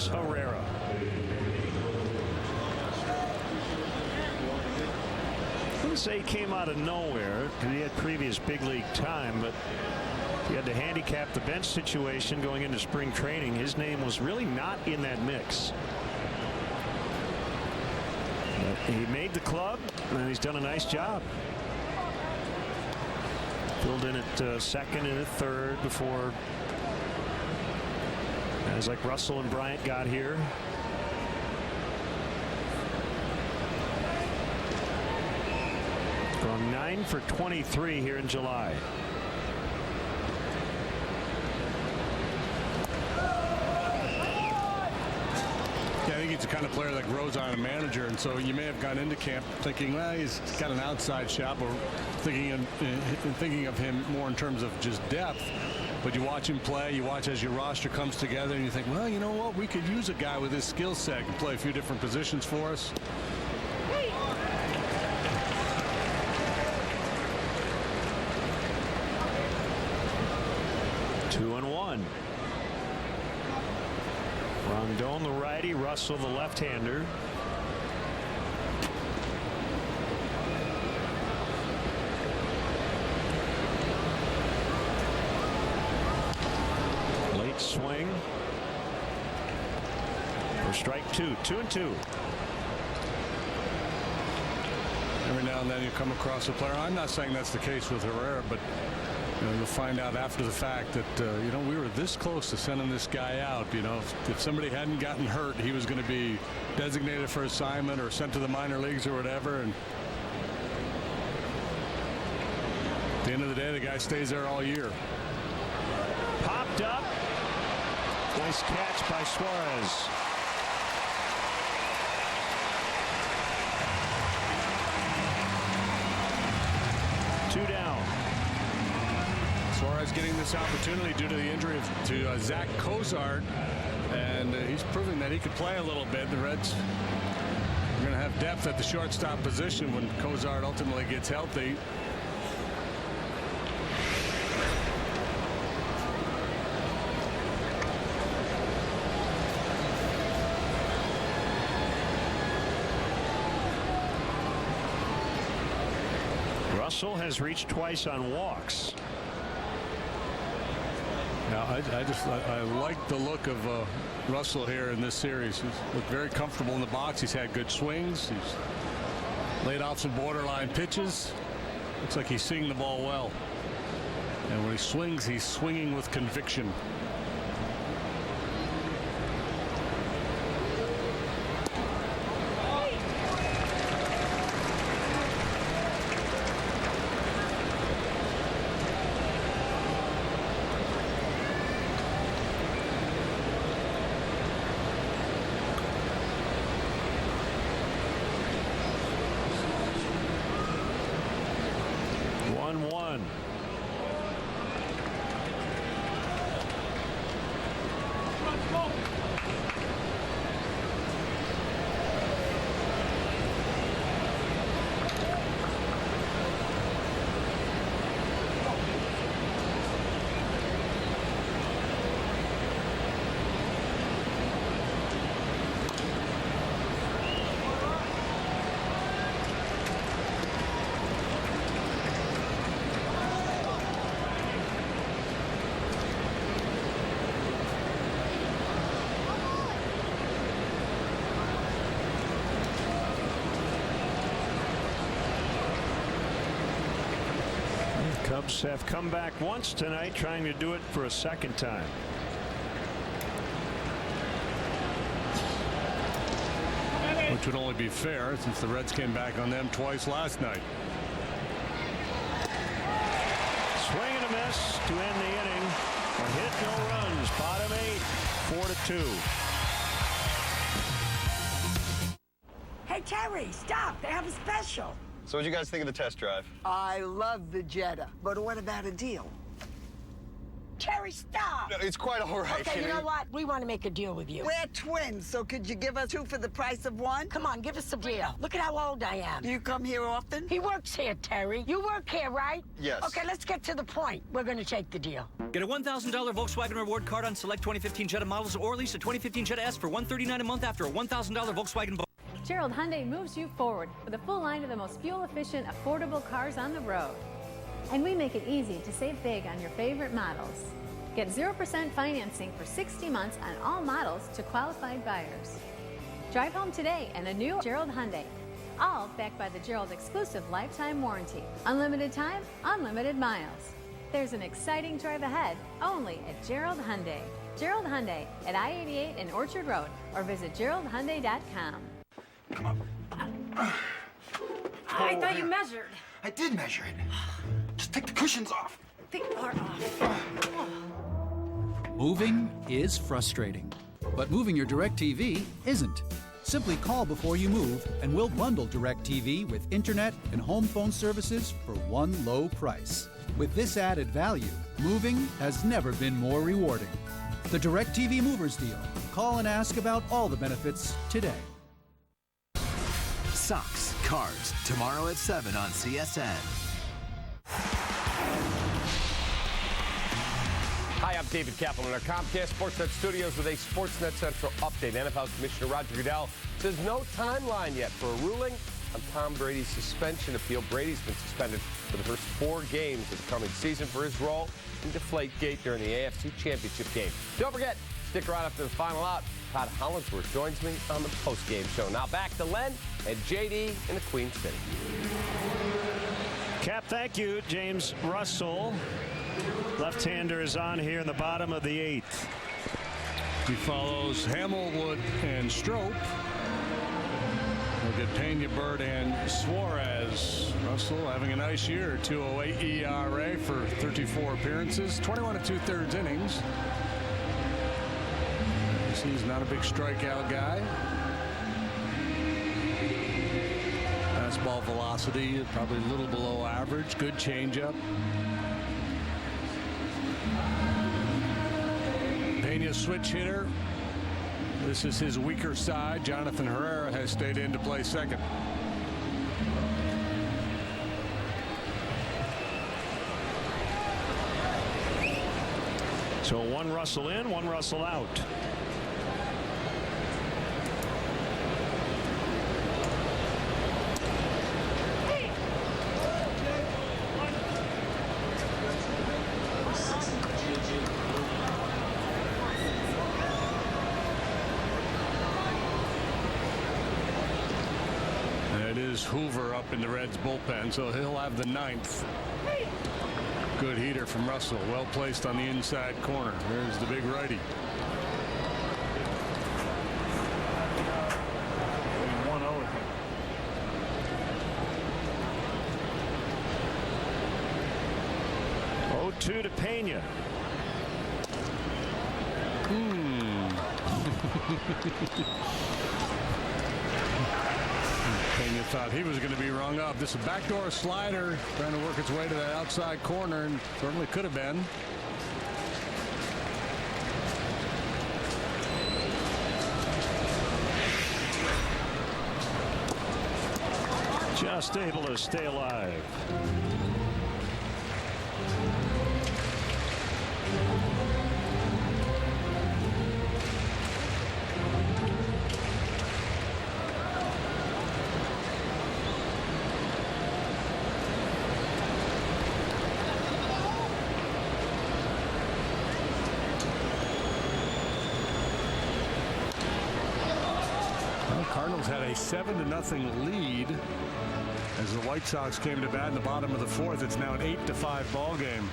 Herrera. I wouldn't say he came out of nowhere, because he had previous big league time, but he had to handicap the bench situation going into spring training. His name was really not in that mix. But he made the club, and he's done a nice job. Filled in at second and at third before guys like Russell and Bryant got here. Going 9 for 23 here in July. Yeah, I think he's the kind of player that grows on a manager, and so you may have gone into camp thinking, well, he's got an outside shot, or thinking of him more in terms of just depth. But you watch him play, you watch as your roster comes together, and you think, well, you know what, we could use a guy with his skill set and play a few different positions for us. Two and one. Rondon, the righty, Russell, the left-hander. Swing for strike 2. 2-2. Every now and then you come across a player. I'm not saying that's the case with Herrera, but you'll find out after the fact that we were this close to sending this guy out. If somebody hadn't gotten hurt, he was going to be designated for assignment or sent to the minor leagues or whatever. And at the end of the day, the guy stays there all year. Popped up. Nice catch by Suarez. Two down. Suarez getting this opportunity due to the injury to Zach Cozart, and he's proving that he could play a little bit. The Reds are going to have depth at the shortstop position when Cozart ultimately gets healthy. Russell has reached twice on walks. Now, I like the look of Russell here in this series. He's looked very comfortable in the box. He's had good swings. He's laid off some borderline pitches. Looks like he's seeing the ball well. And when he swings, he's swinging with conviction. Cubs have come back once tonight, trying to do it for a second time. Which would only be fair since the Reds came back on them twice last night. Swing and a miss to end the inning. A hit, no runs. Bottom 8, 4-2. Hey, Terry, stop. They have a special. So what'd you guys think of the test drive? I love the Jetta, but what about a deal? Terry, stop! No, it's quite all right. Okay, you know what? We want to make a deal with you. We're twins, so could you give us two for the price of one? Come on, give us a deal. Look at how old I am. Do you come here often? He works here, Terry. You work here, right? Yes. Okay, let's get to the point. We're going to take the deal. Get a $1,000 Volkswagen reward card on select 2015 Jetta models, or lease a 2015 Jetta S for $139 a month after a $1,000 Volkswagen bonus. Gerald Hyundai moves you forward with a full line of the most fuel-efficient, affordable cars on the road. And we make it easy to save big on your favorite models. Get 0% financing for 60 months on all models to qualified buyers. Drive home today in a new Gerald Hyundai, all backed by the Gerald exclusive lifetime warranty. Unlimited time, unlimited miles. There's an exciting drive ahead only at Gerald Hyundai. Gerald Hyundai at I-88 and Orchard Road, or visit GeraldHyundai.com. I thought you measured. I did measure it. Just take the cushions off. They are off. Moving is frustrating, but moving your DirecTV isn't. Simply call before you move, and we'll bundle DirecTV with internet and home phone services for one low price. With this added value, moving has never been more rewarding. The DirecTV Movers Deal. Call and ask about all the benefits today. Sox, Cards, tomorrow at 7 on CSN. Hi, I'm David Kaplan in our Comcast Sportsnet studios with a Sportsnet Central update. NFL Commissioner Roger Goodell says no timeline yet for a ruling on Tom Brady's suspension appeal. Brady's been suspended for the first 4 games of the coming season for his role in Deflategate during the AFC Championship game. Don't forget, stick around after the final out. Todd Hollingsworth joins me on the post-game show. Now back to Len and JD in the Queen City. Cap, thank you. James Russell, left-hander, is on here in the bottom of the 8th. He follows Hamilwood and Strop. They'll did Pena, Bird, and Suarez. Russell having a nice year. 2.08 ERA for 34 appearances, 21 2/3 innings. He's not a big strikeout guy. Fastball velocity probably a little below average. Good changeup. Pena switch hitter. This is his weaker side. Jonathan Herrera has stayed in to play second. So one Russell in, one Russell out. Hoover up in the Reds bullpen, so he'll have the 9th. Good heater from Russell, well placed on the inside corner. There's the big righty. 1-0. 0-2 to Pena. Pena thought he was going to be rung up. This is a backdoor slider trying to work its way to that outside corner, and certainly could have been. Just able to stay alive. Cardinals had a 7-0 lead as the White Sox came to bat in the bottom of the 4th. It's now an 8-5 ball game.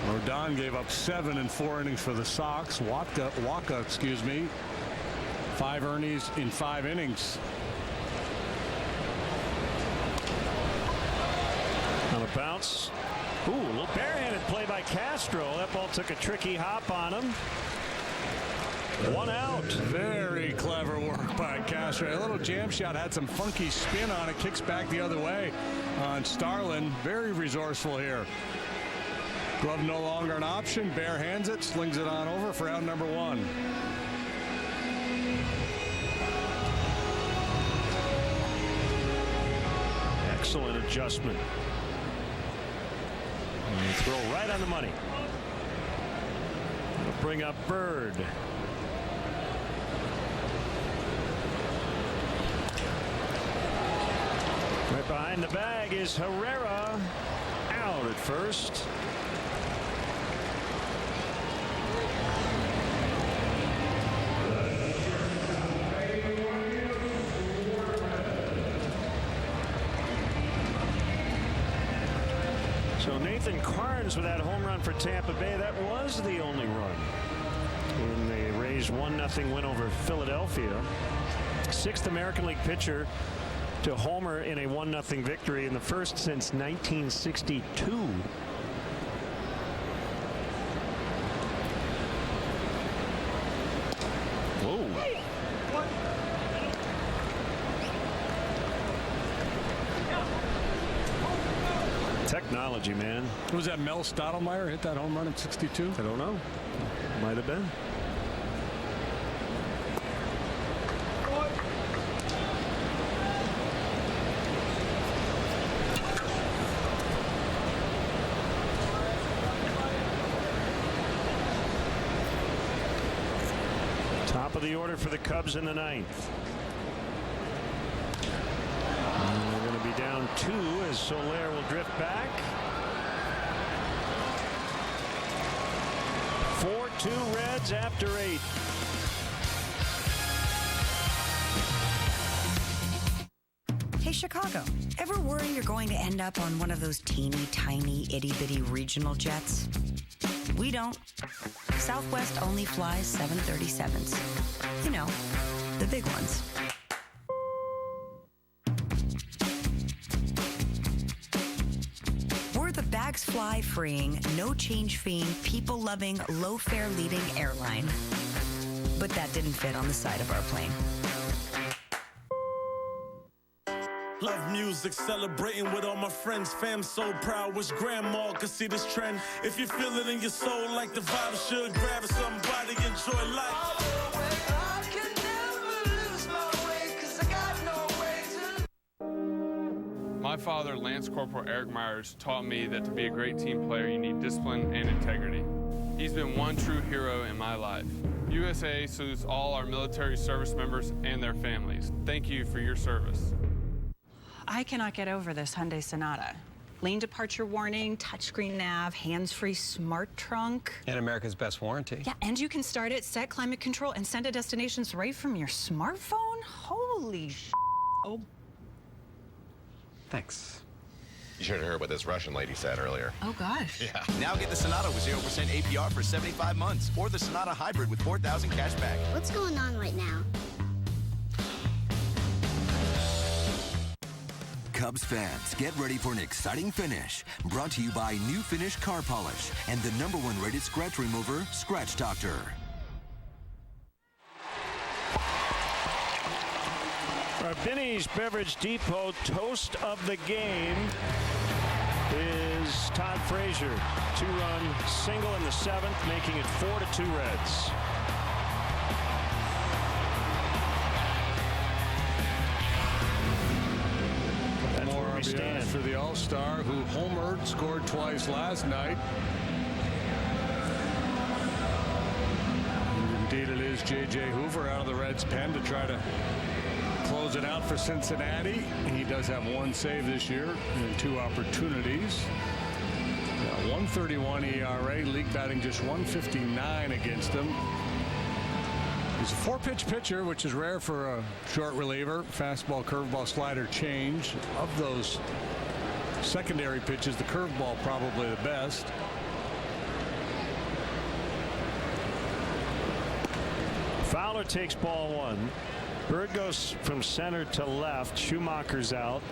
Rodon gave up 7 in 4 innings for the Sox. Waka, 5 earnings in 5 innings. On a bounce. Ooh, a little barehanded play by Castro. That ball took a tricky hop on him. 1 out. Very clever work by Castro. A little jam shot, had some funky spin on it, kicks back the other way on Starlin. Very resourceful here. Glove no longer an option. Bare hands it, slings it on over for out number 1. Excellent adjustment. And throw right on the money. It'll bring up Bird. Right behind the bag is Herrera, out at first. So Nathan Carnes with that home run for Tampa Bay. That was the only run in the Rays 1-0 win over Philadelphia. 6th American League pitcher to homer in a 1-0 victory, in the first since 1962. Whoa. Technology, man. Was that Mel Stottlemyre hit that home run in 62? I don't know. Might have been. Top of the order for the Cubs in the 9th. And they're going to be down 2 as Soler will drift back. 4-2 Reds after 8. Hey, Chicago, ever worry you're going to end up on one of those teeny tiny itty bitty regional jets? We don't. Southwest only flies 737s. You know, the big ones. We're the bags fly freeing, no change feeing, people loving, low fare leading airline. But that didn't fit on the side of our plane. Love music, celebrating with all my friends. Fam so proud, wish grandma could see this trend. If you feel it in your soul like the vibe should, grab somebody, enjoy life. My father, Lance Corporal Eric Myers, taught me that to be a great team player, you need discipline and integrity. He's been one true hero in my life. USA salutes all our military service members and their families. Thank you for your service. I cannot get over this Hyundai Sonata. Lane departure warning, touchscreen nav, hands-free smart trunk. And America's best warranty. Yeah, and you can start it, set climate control, and send it destinations right from your smartphone? Holy sh**. Oh. Thanks. You should have heard what this Russian lady said earlier. Oh, gosh. Yeah. Now get the Sonata with 0% APR for 75 months, or the Sonata Hybrid with 4,000 cash back. What's going on right now? Cubs fans, get ready for an exciting finish. Brought to you by New Finish Car Polish and the #1 rated scratch remover, Scratch Doctor. Our Binny's Beverage Depot toast of the game is Todd Frazier. 2-run single in the 7th, making it 4-2 Reds. More RBIs for the All-Star, who homered, scored twice last night. Indeed, it is J.J. Hoover out of the Reds' pen to try to close it out for Cincinnati. He does have one save this year and 2 opportunities. 131 ERA, league batting just 159 against him. He's a 4-pitch pitcher, which is rare for a short reliever. Fastball, curveball, slider, change. Of those secondary pitches, the curveball probably the best. Fowler takes ball 1. Bird goes from center to left. Schumacher's out.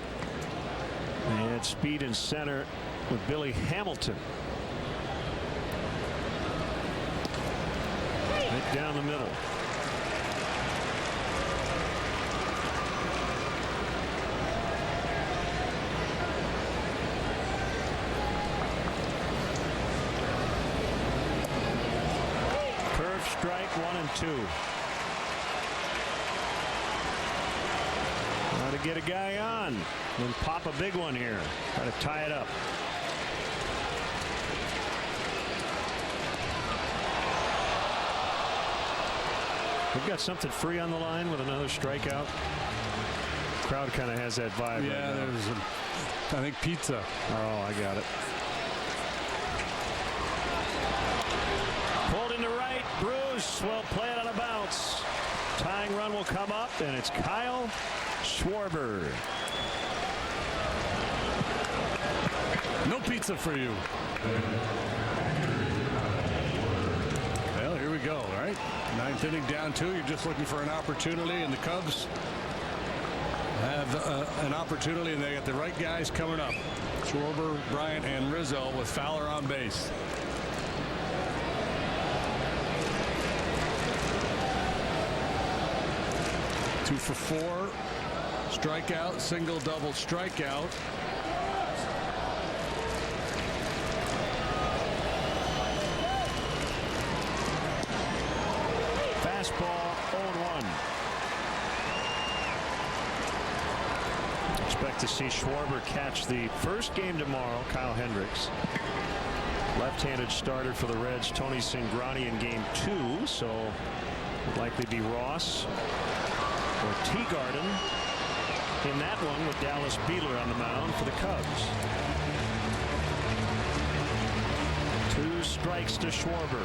And speed in center with Billy Hamilton. Right down the middle. Curve strike 1 and 2. Try to get a guy on and pop a big one here. Try to tie it up. We've got something free on the line with another strikeout. Crowd kind of has that vibe. Yeah, right now. there's I think pizza. Oh, I got it. Pulled into right. Bruce will play it on a bounce. Tying run will come up, and it's Kyle Schwarber. No pizza for you. Well, here we go, all right? 9th inning, down 2. You're just looking for an opportunity, and the Cubs have an opportunity, and they got the right guys coming up. Schwarber, Bryant, and Rizzo with Fowler on base. Two for 4. Strikeout, single, double, strikeout. Fastball 0-1. Expect to see Schwarber catch the first game tomorrow. Kyle Hendricks, left-handed starter for the Reds. Tony Cingrani in game 2, so it'll likely be Ross or Teagarden in that one, with Dallas Beeler on the mound for the Cubs. 2 strikes to Schwarber.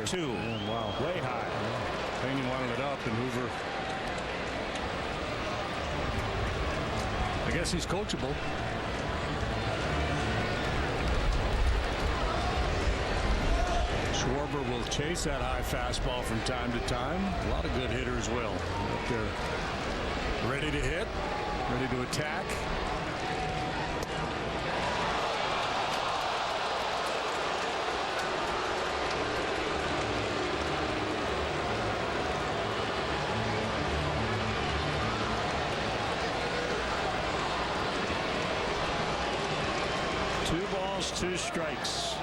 2. Wow. Way high. Haney wanted it up, and Hoover, I guess he's coachable. Schwarber will chase that high fastball from time to time. A lot of good hitters will. They're ready to hit, ready to attack. Two balls, 2 strikes.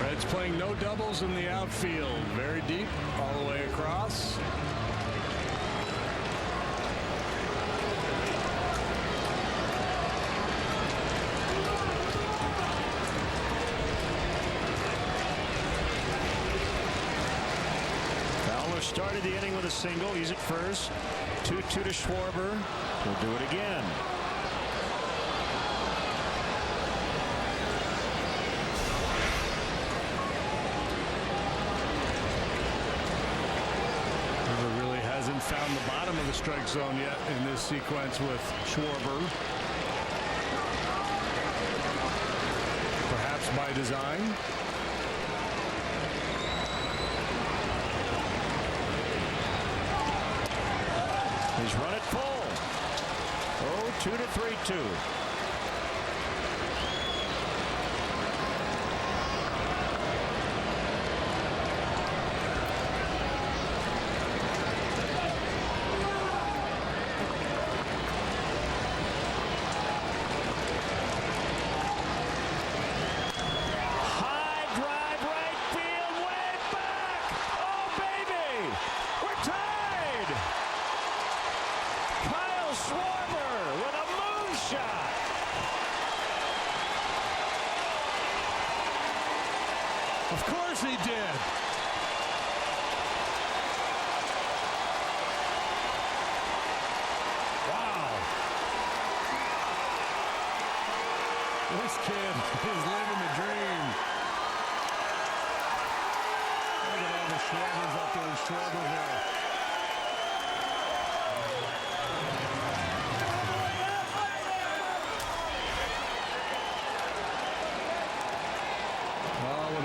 Reds playing no doubles in the outfield. Very deep all the way across. Started the inning with a single. He's at first. 2-2 to Schwarber. He'll do it again. Hoover really hasn't found the bottom of the strike zone yet in this sequence with Schwarber. Perhaps by design. He's run it full. 0-2 to 3-2. High drive right field, way back. Oh, baby. We're tied. Schwarber with a moonshot. Of course he did. Wow. This kid is living the dream. Look at all the Schwarbers up there in Schwarberville.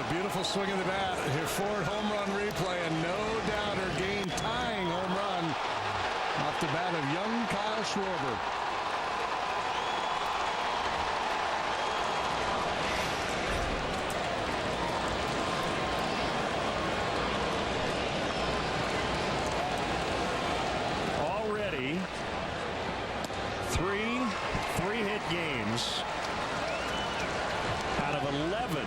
Beautiful swing of the bat. Here, Ford home run replay, and no doubter game tying home run off the bat of young Kyle Schwarber. Already 3 3-hit games out of 11.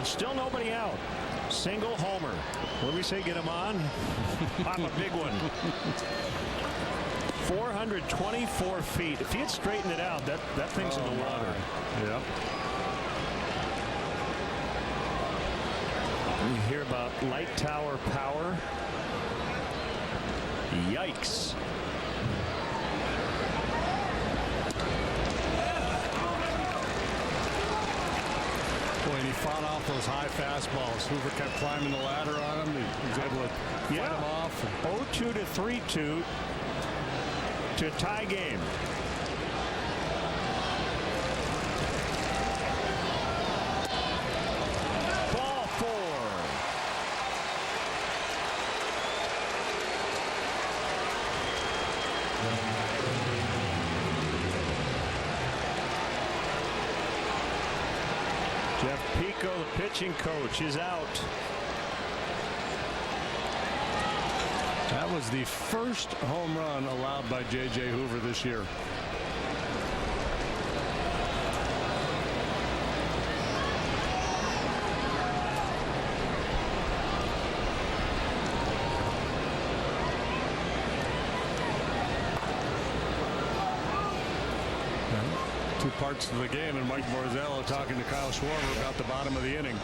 Still nobody out. Single homer. What do we say? Get him on. Pop a big one. 424 feet. If he had straightened it out, that thing's in the water. Yep. You hear about light tower power. Yikes. He fought off those high fastballs. Hoover kept climbing the ladder on him. He was able to fight him off. 0-2 to 3-2 to tie game. Ball 4. Jeff Pico, the pitching coach, is out. That was the first home run allowed by J.J. Hoover this year. parts of the game, and Mike Borzello talking to Kyle Schwarber about the bottom of the inning.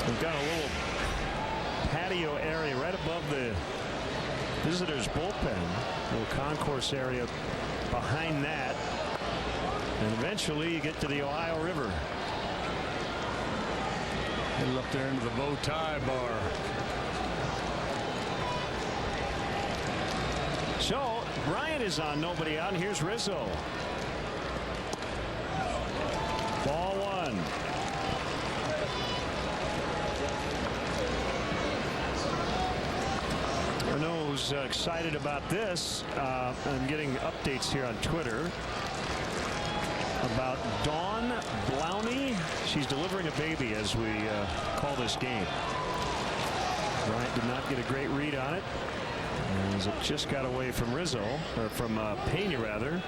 We've got a little patio area right above the visitors' bullpen, a little concourse area behind that, and eventually you get to the Ohio River. Headed up there into the bow tie bar. So Bryant is on, nobody out, and here's Rizzo. Ball one. I know who's excited about this. I'm getting updates here on Twitter about Dawn Blowney. She's delivering a baby as we call this game. Bryant did not get a great read on it, as it just got away from Rizzo, or from Pena rather.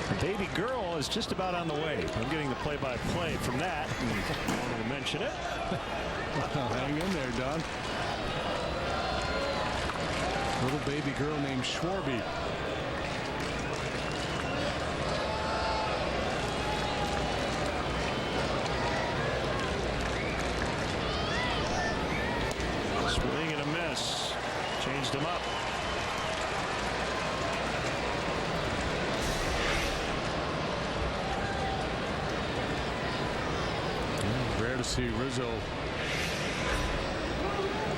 The baby girl is just about on the way. I'm getting the play-by-play from that. I wanted to mention it. Hang in there, Don. Little baby girl named Schwarby. Swing and a miss. Changed him up. Rare to see Rizzo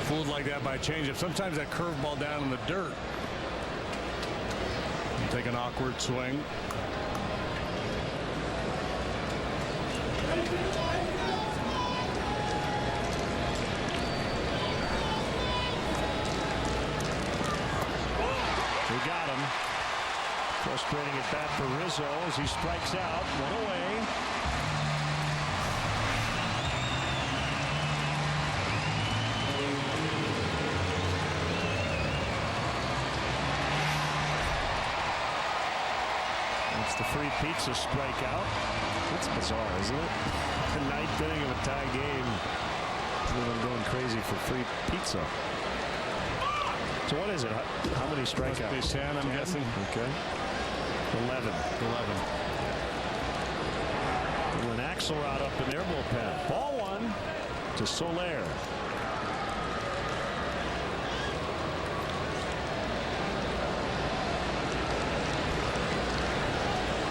fooled like that by changeup. Sometimes that curveball down in the dirt. Take an awkward swing. We got him. Frustrating at bat for Rizzo as he strikes out. One away. It's the free pizza strikeout. That's bizarre, isn't it? The ninth inning of a tie game. I'm going crazy for free pizza. So what is it? How many strikeouts? Must be 10, I'm guessing. Okay. 11. And an Axelrod up in their bullpen. Ball one to Soler.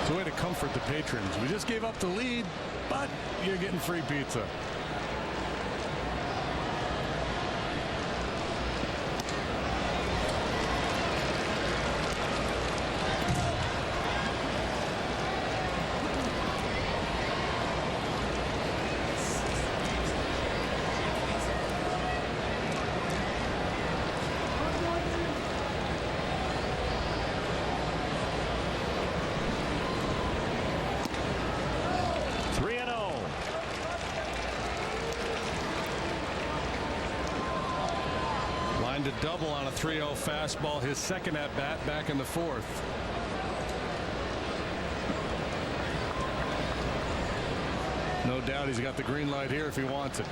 It's a way to comfort the patrons. We just gave up the lead, but you're getting free pizza. To double on a 3-0 fastball, his second at bat back in the fourth. No doubt he's got the green light here if he wants it.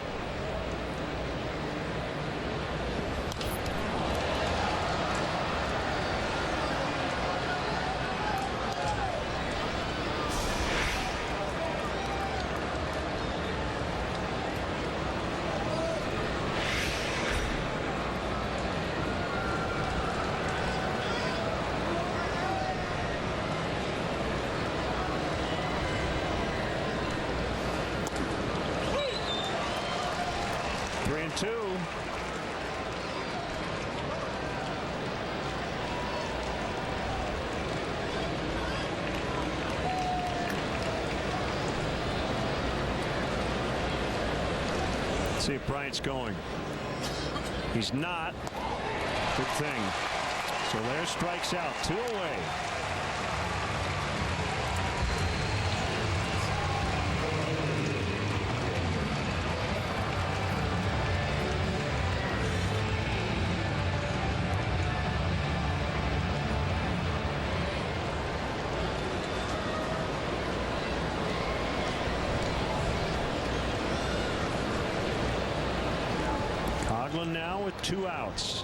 See if Bryant's going. He's not. Good thing. So there strikes out. 2 away. Now with 2 outs.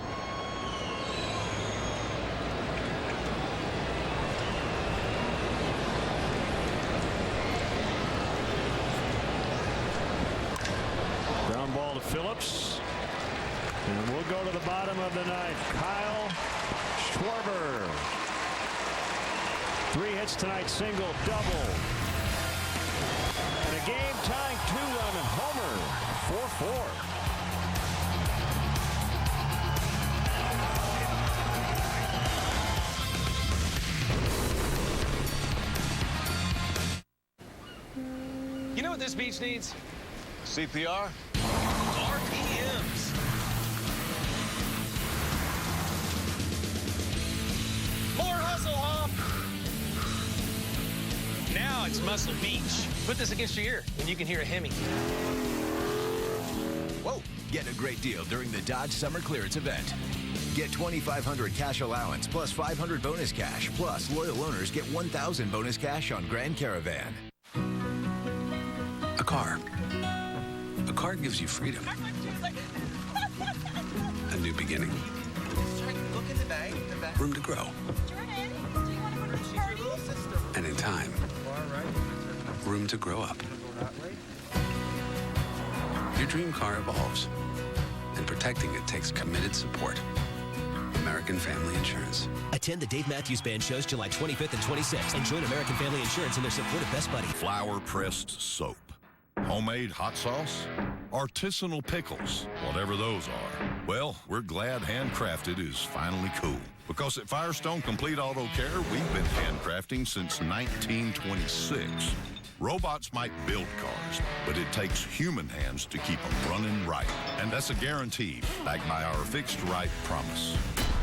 Phillips. And we'll go to the bottom of the ninth. Kyle Schwarber. 3 hits tonight, single, double. And a game-tying 2-run homer. 4-4. You know what this beach needs? CPR? RPMs. More hustle, Hop. Now it's Muscle Beach. Put this against your ear, and you can hear a Hemi. Whoa! Get a great deal during the Dodge Summer Clearance event. Get $2,500 cash allowance plus $500 bonus cash. Plus, loyal owners get $1,000 bonus cash on Grand Caravan. A car. A car gives you freedom. A new beginning. Room to grow. And in time, room to grow up. Your dream car evolves, and protecting it takes committed support. American Family Insurance. Attend the Dave Matthews Band shows July 25th and 26th and join American Family Insurance in their support of Best Buddy. Flour-pressed soap, homemade hot sauce, artisanal pickles, whatever those are. Well, we're glad handcrafted is finally cool. Because at Firestone Complete Auto Care, we've been handcrafting since 1926. Robots might build cars, but it takes human hands to keep them running right. And that's a guarantee, backed by our fixed right promise.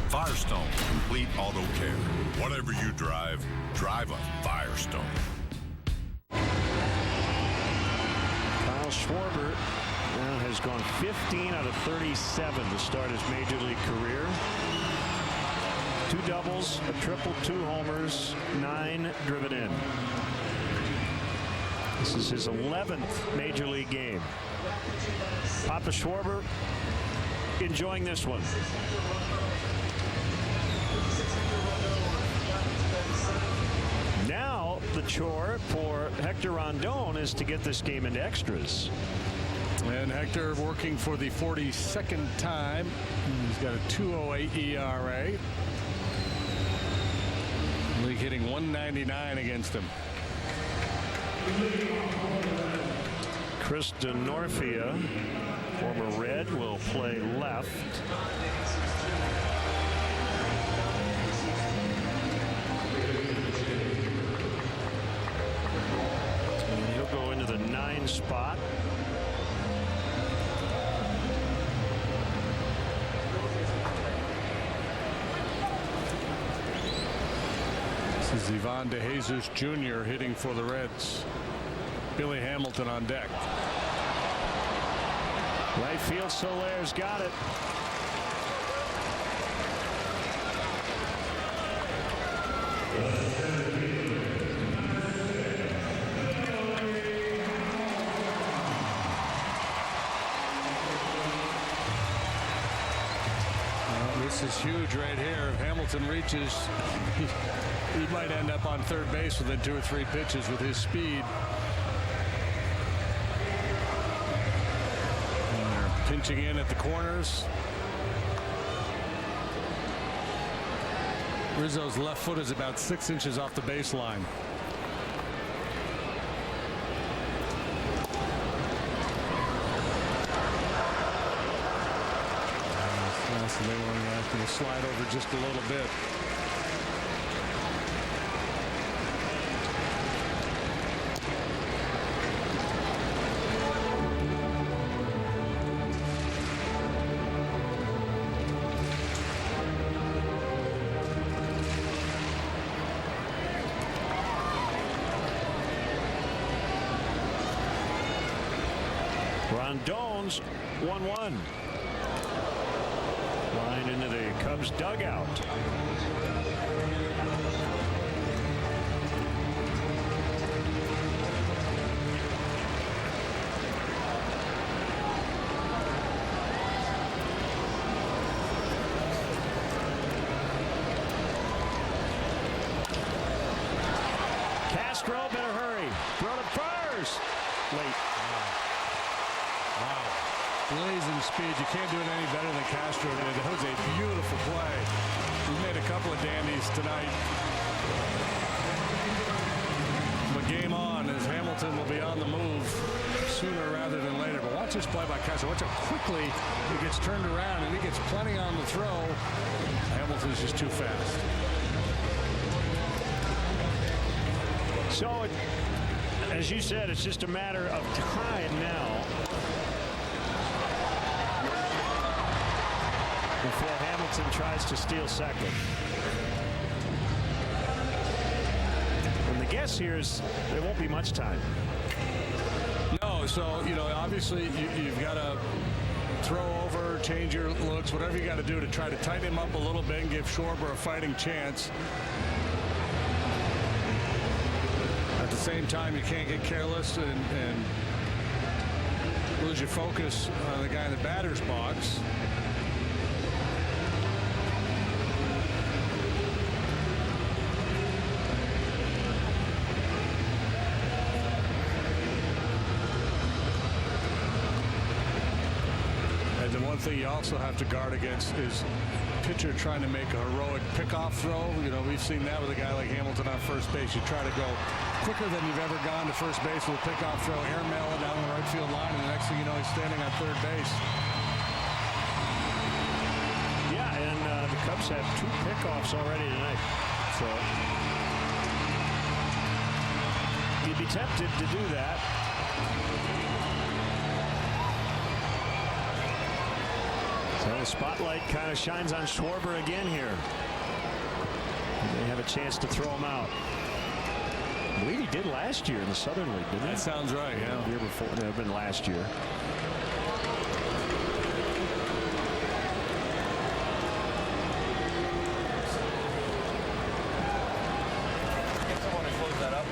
Firestone Complete Auto Care. Whatever you drive, drive a Firestone. Kyle Schwarber now has gone 15 out of 37 to start his major league career. 2 doubles, a triple, 2 homers, 9 driven in. This is his 11th major league game. Papa Schwarber enjoying this one. Now the chore for Hector Rondon is to get this game into extras. And Hector working for the 42nd time. He's got a 2.08 ERA. League hitting 199 against him. Chris DeNorfia, former Red, will play left. And he'll go into the 9 spot. This is Ivan DeJesus Jr. hitting for the Reds. Billy Hamilton on deck. Right field, Solaire's got it. This is huge right here. If Hamilton reaches, he might end up on third base within 2 or 3 pitches with his speed. And they're pinching in at the corners. Rizzo's left foot is about 6 inches off the baseline. So they were going to slide over just a little bit. Rondon's 1-1. Line into the Cubs dugout. Castro better hurry. Throw to first. Late. Wow. blazing speed. You can't do it any better than Castro did. That was a beautiful play. He made a couple of dandies tonight. But game on as Hamilton will be on the move sooner rather than later. But watch this play by Castro. Watch how quickly he gets turned around, and he gets plenty on the throw. Hamilton's just too fast. So, as you said, it's just a matter of time now before Hamilton tries to steal second. And the guess here is there won't be much time. No, so, you know, obviously you've got to throw over, change your looks, whatever you got to do to try to tighten him up a little bit and give Schwarber a fighting chance. At the same time, you can't get careless and lose your focus on the guy in the batter's box. And the one thing you also have to guard against is pitcher trying to make a heroic pickoff throw. You know, we've seen that with a guy like Hamilton on first base. You try to go quicker than you've ever gone to first base with a pickoff throw, airmail it down the right field line, and the next thing you know, he's standing on third base. Yeah, and the Cubs have 2 pickoffs already tonight. So you'd be tempted to do that. So the spotlight kind of shines on Schwarber again here. They have a chance to throw him out. I believe he did last year in the Southern League, didn't he? That sounds right, yeah. The year before, it had been last year. Get someone to close that up.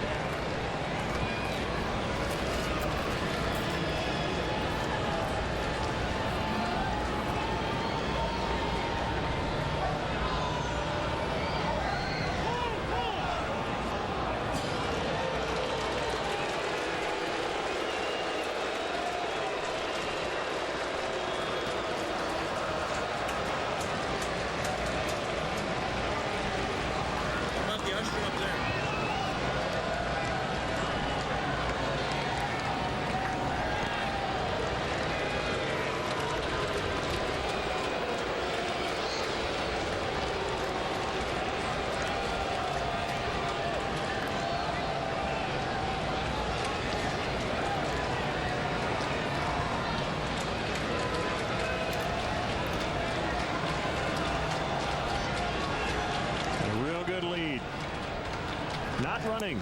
Not running.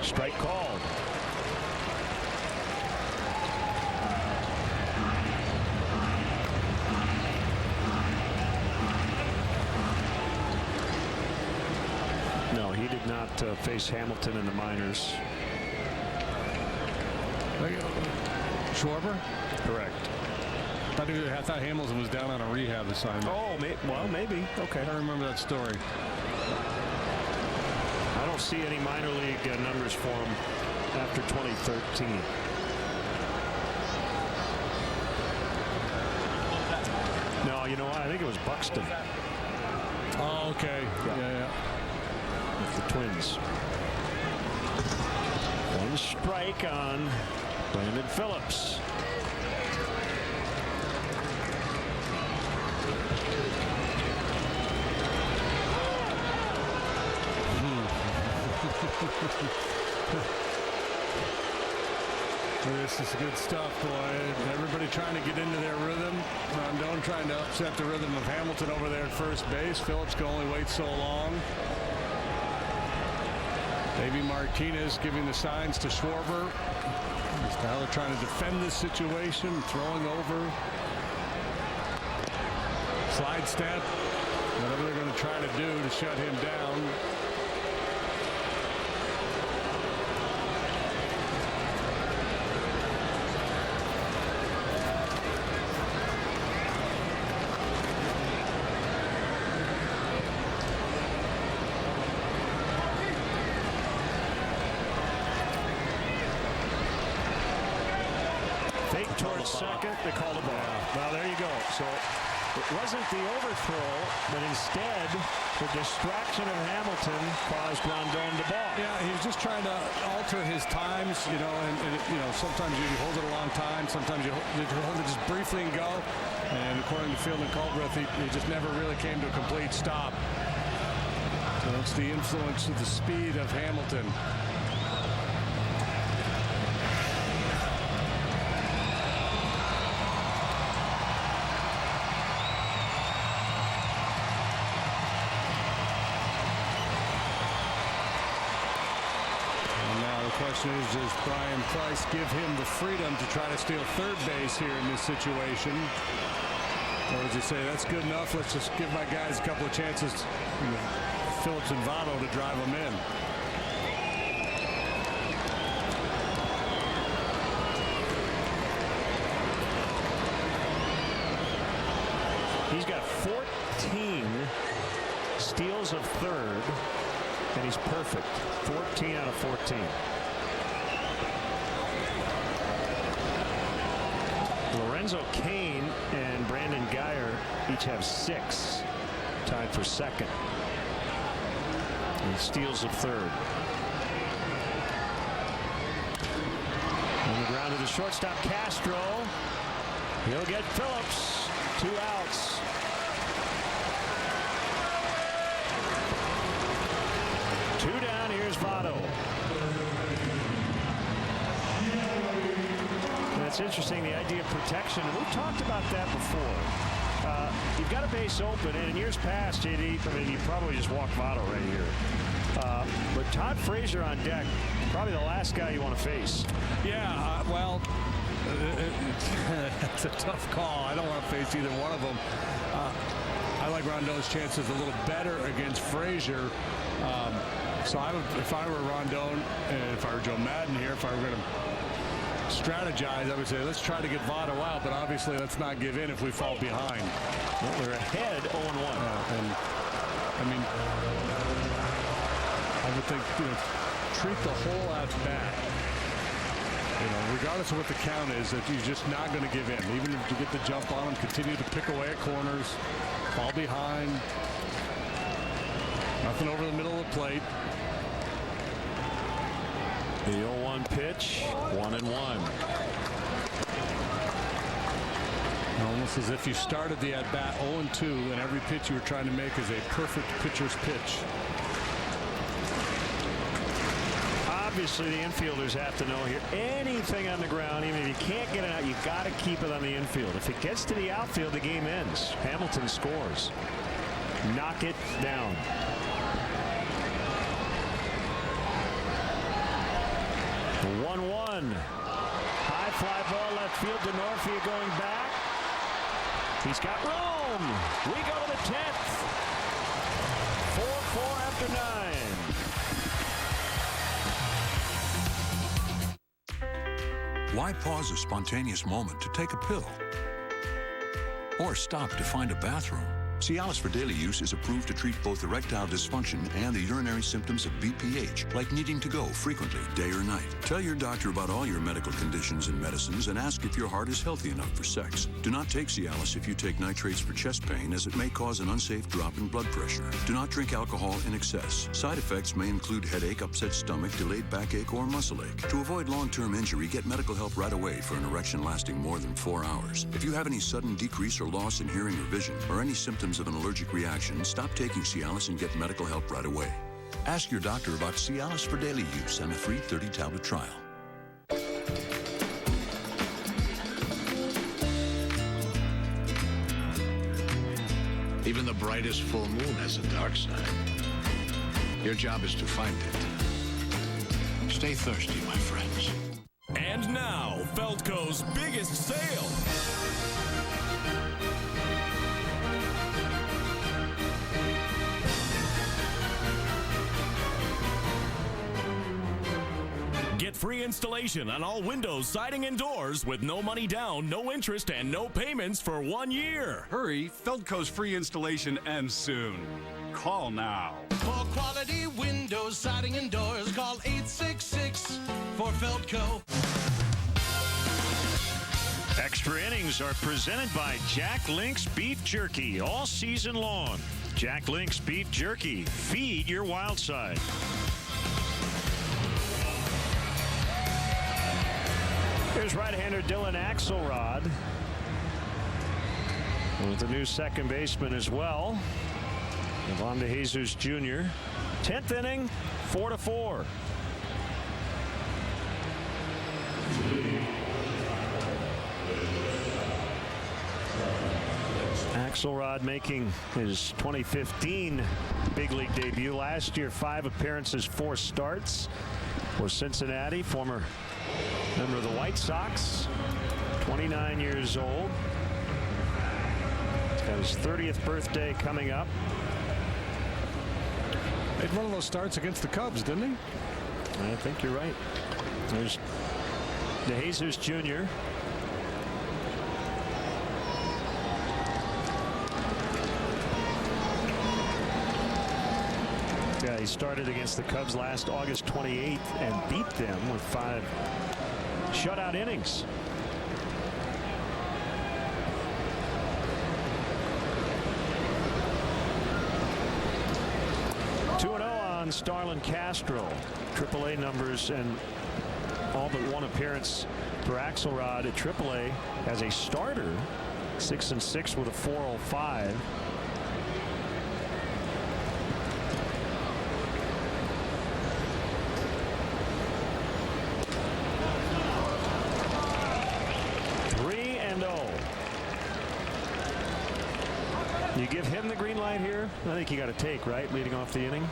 Strike called. No, he did not face Hamilton in the minors. Schwarber? Correct. I thought Hamilton was down on a rehab assignment. Oh, well, maybe. Okay. I remember that story. I don't see any minor league numbers for him after 2013. No, you know what? I think it was Buxton. Oh, okay. Yeah. With the Twins. One strike on Brandon Phillips. This is good stuff, boy. Everybody trying to get into their rhythm. Rondon trying to upset the rhythm of Hamilton over there at first base. Phillips can only wait so long. Maybe Martinez giving the signs to Schwarber. As to how they're trying to defend this situation, throwing over. Slide step. Whatever they're going to try to do to shut him down. towards second. They called a ball. Well, there you go. So it wasn't the overthrow, but instead the distraction of Hamilton caused Rondon the ball. Yeah, he was just trying to alter his times, and sometimes you hold it a long time, sometimes you hold it just briefly and go. And according to Field and Culbreth, he just never really came to a complete stop. So it's the influence of the speed of Hamilton. Does Brian Price give him the freedom to try to steal third base here in this situation? Or does he say, that's good enough, let's just give my guys a couple of chances, Phillips and Votto, to drive them in? He's got 14 steals of third, and he's perfect. 14 out of 14. Lorenzo Cain and Brandon Guyer each have 6, tied for second. And steals of third. On the ground to the shortstop, Castro. He'll get Phillips. 2 outs. Two down. Here's Votto. It's interesting, the idea of protection. And we've talked about that before. You've got a base open, and in years past, JD, you probably just walk Votto right here. But Todd Frazier on deck, probably the last guy you want to face. Yeah, it's a tough call. I don't want to face either one of them. I like Rondon's chances a little better against Frazier. So I would, if I were Rondon, and if I were Joe Madden here, if I were going to strategize, I would say let's try to get Votto out, but obviously let's not give in if we fall behind. Well, they're ahead 0-1. And I would think, treat the whole at bat. Regardless of what the count is, that you're just not going to give in. Even if you get the jump on them, continue to pick away at corners, fall behind. Nothing over the middle of the plate. The 0-1 pitch, 1-1. Almost as if you started the at-bat 0-2, and every pitch you were trying to make is a perfect pitcher's pitch. Obviously, the infielders have to know here, anything on the ground, even if you can't get it out, you got to keep it on the infield. If it gets to the outfield, the game ends. Hamilton scores. Knock it down. The 1-1. High fly ball left field to Norfia going back. He's got room. We go to the 10th. 4-4 after 9. Why pause a spontaneous moment to take a pill? Or stop to find a bathroom? Cialis for daily use is approved to treat both erectile dysfunction and the urinary symptoms of BPH, like needing to go frequently, day or night. Tell your doctor about all your medical conditions and medicines and ask if your heart is healthy enough for sex. Do not take Cialis if you take nitrates for chest pain, as it may cause an unsafe drop in blood pressure. Do not drink alcohol in excess. Side effects may include headache, upset stomach, delayed backache, or muscle ache. To avoid long-term injury, get medical help right away for an erection lasting more than 4 hours. If you have any sudden decrease or loss in hearing or vision, or any symptoms of an allergic reaction, stop taking Cialis and get medical help right away. Ask your doctor about Cialis for daily use and a free 30-tablet trial. Even the brightest full moon has a dark side. Your job is to find it. Stay thirsty, my friends. And now, Feldco's biggest sale. Get free installation on all windows, siding, and doors with no money down, no interest, and no payments for 1 year. Hurry, Feldco's free installation ends soon. Call now. For quality windows, siding, and doors, call 866 for Feldco. News are presented by Jack Link's Beef Jerky all season long. Jack Link's Beef Jerky. Feed your wild side. Here's right-hander Dylan Axelrod with the new second baseman as well. Devon DeJesus Jr. 10th inning, 4-4. Axelrod making his 2015 big league debut. Last year, 5 appearances, 4 starts for Cincinnati. Former member of the White Sox, 29 years old. He's got his 30th birthday coming up. Made one of those starts against the Cubs, didn't he? I think you're right. There's DeJesus Jr. Yeah, he started against the Cubs last August 28th and beat them with 5 shutout innings. Starlin Castro, AAA numbers and all but 1 appearance for Axelrod at AAA as a starter. 6-6 with a 4.05. You give him the green light here? I think you got to take, right? Leading off the inning.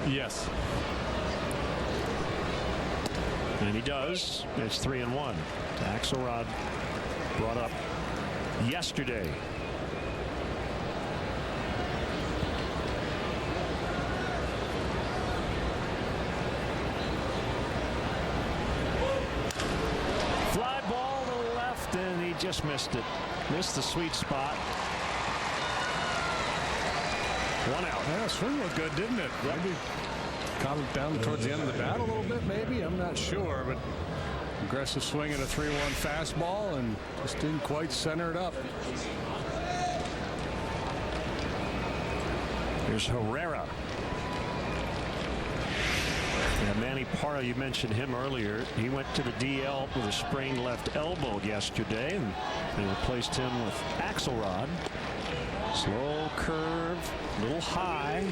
Yes. And he does. It's 3-1. Axelrod brought up yesterday. Fly ball to the left, and he just missed it. Missed the sweet spot. 1 out. Yeah, swing looked good, didn't it? Yep. Maybe caught it down towards the end of the bat a little bit, maybe. I'm not sure, but aggressive swing at a 3-1 fastball and just didn't quite center it up. Here's Herrera. And Manny Parra, you mentioned him earlier. He went to the DL with a sprained left elbow yesterday, and they replaced him with Axelrod. Slow curve, a little high.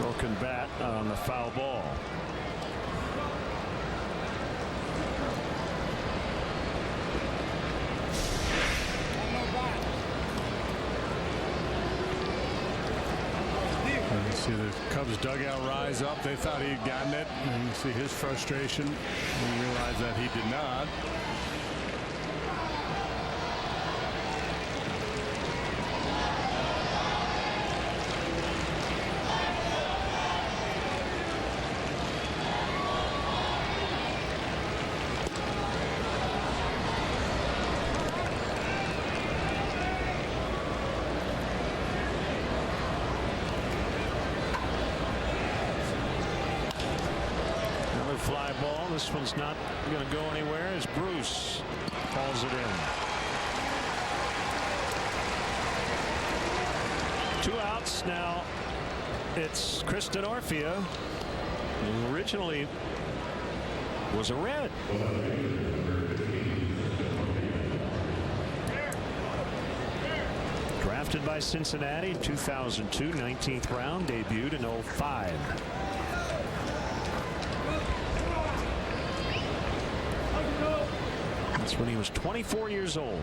Broken bat on the foul ball. See the Cubs dugout rise up. They thought he had gotten it, and you see his frustration. We realize that he did not. Fly ball. This one's not going to go anywhere as Bruce calls it in. 2 outs now. It's Kristen Orfia, who originally was a Red. Drafted by Cincinnati in 2002, 19th round, debuted in 2005. That's when he was 24 years old.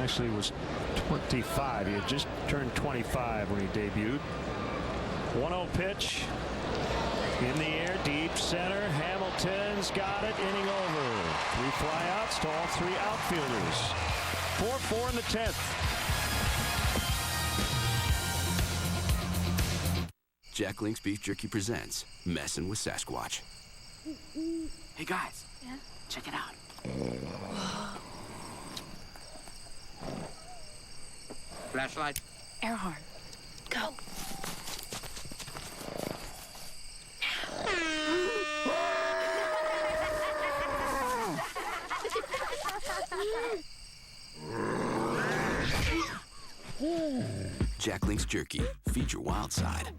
Actually, he was 25. He had just turned 25 when he debuted. 1-0 pitch. In the air, deep center. Hamilton's got it. Inning over. 3 flyouts to all 3 outfielders. 4-4 in the 10th. Jack Link's Beef Jerky presents Messin' with Sasquatch. Hey guys, Yeah? check it out. Flashlight. Air horn. Go. Jack Link's Jerky. Feed your wild side.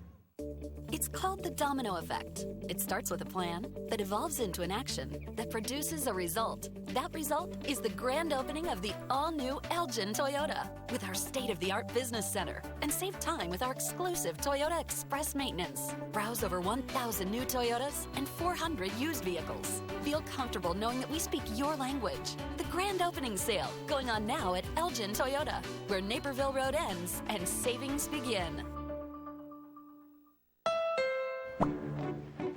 It's called the domino effect. It starts with a plan that evolves into an action that produces a result. That result is the grand opening of the all-new Elgin Toyota with our state-of-the-art business center. And save time with our exclusive Toyota Express Maintenance. Browse over 1,000 new Toyotas and 400 used vehicles. Feel comfortable knowing that we speak your language. The grand opening sale going on now at Elgin Toyota, where Naperville Road ends and savings begin.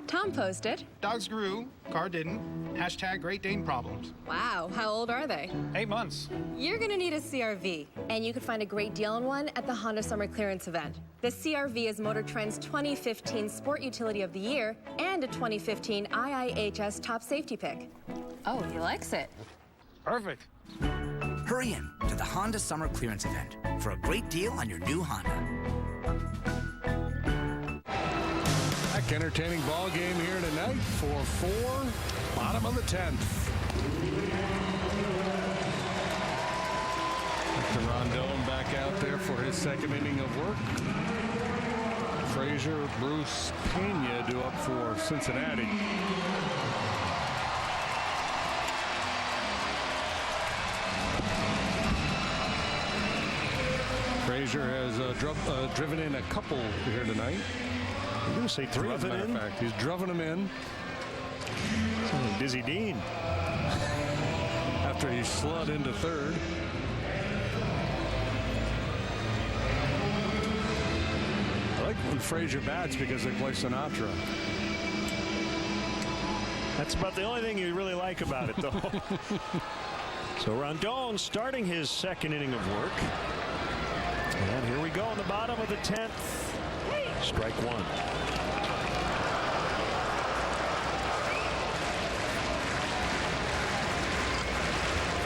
Tom posted. Dogs grew, car didn't. Hashtag Great Dane problems. Wow, how old are they? 8 months. You're gonna need a CRV, and you can find a great deal on one at the Honda Summer Clearance event. The CRV is Motor Trend's 2015 Sport Utility of the Year and a 2015 IIHS Top Safety Pick. Oh, he likes it. Perfect. Hurry in to the Honda Summer Clearance event for a great deal on your new Honda. Entertaining ball game here tonight. 4-4, bottom of the 10th. Rondon back out there for his second inning of work. Frazier, Bruce, Pena due up for Cincinnati. Frazier has driven in a couple here tonight. I'm going to say 3 of it in. In fact, he's driven them in. Like Dizzy Dean. After he slid into third. I like when Frazier bats because they play Sinatra. That's about the only thing you really like about it, though. So Rondon starting his second inning of work. And here we go in the bottom of the 10th. Strike one.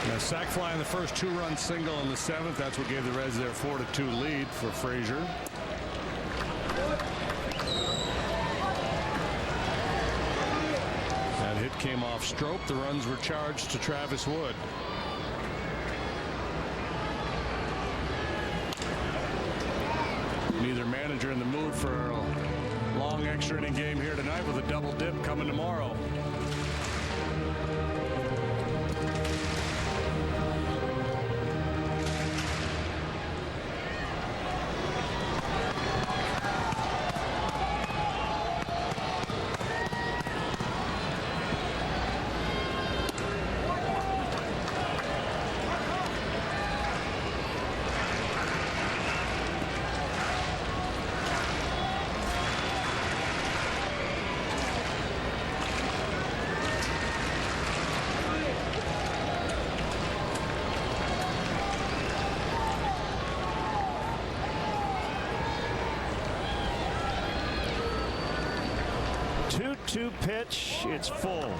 Now, sac fly in the first, 2-run single in the 7th. That's what gave the Reds their 4-2 lead for Frazier. That hit came off Strope. The runs were charged to Travis Wood. Neither manager in the mood for a long extra inning game here tonight with a double dip coming tomorrow. Two pitch, it's full.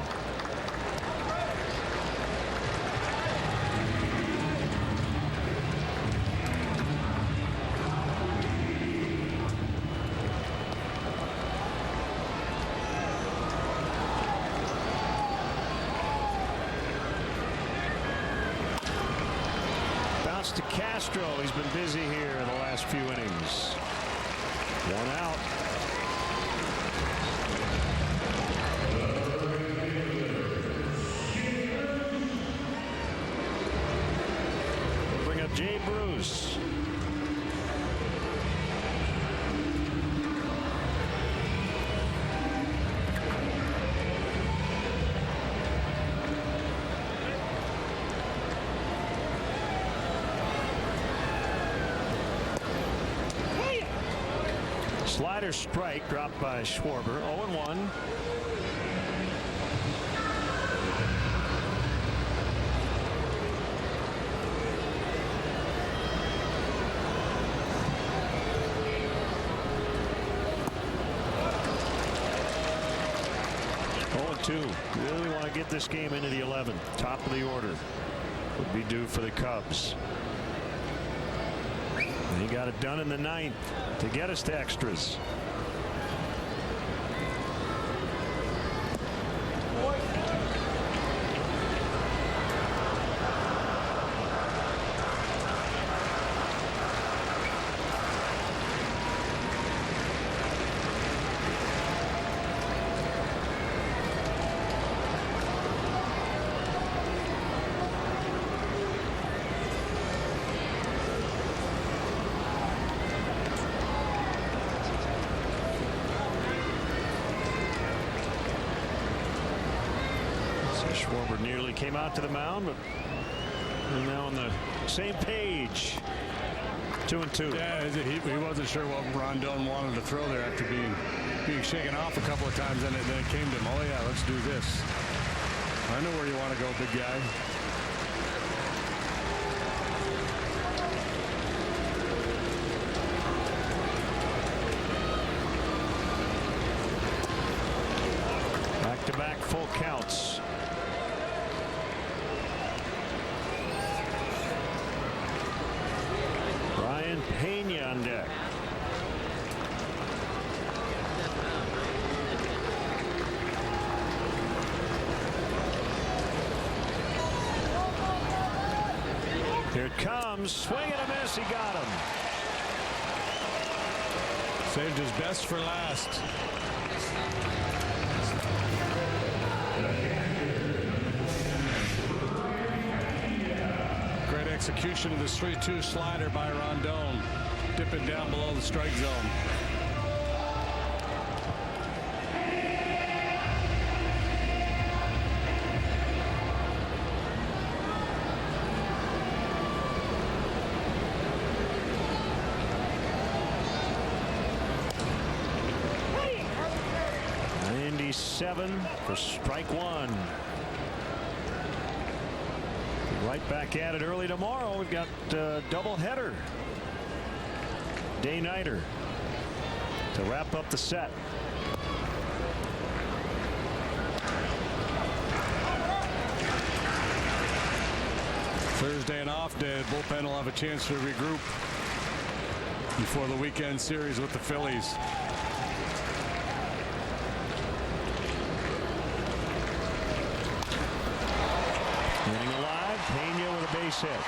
Bounce to Castro. He's been busy here in the last few innings. One out. Jay Bruce. Slider strike dropped by Schwarber. 0-1. 2. Really want to get this game into the 11th. Top of the order would be due for the Cubs. And he got it done in the 9th to get us to extras. Schwarber nearly came out to the mound, but we're now on the same page. 2-2. Yeah, he wasn't sure what Rondon wanted to throw there after being shaken off a couple of times, and then it came to him. Oh yeah, let's do this. I know where you want to go, big guy. Back-to-back full counts. Ryan Pena on deck. Here it comes. Swing and a miss. He got him. Saved his best for last. Great execution of the 3-2 slider by Rondon. Dipping down below the strike zone. For strike one. Right back at it early tomorrow. We've got a doubleheader. Day-nighter to wrap up the set. Thursday and off day. Bullpen will have a chance to regroup before the weekend series with the Phillies. Pena with a base hit.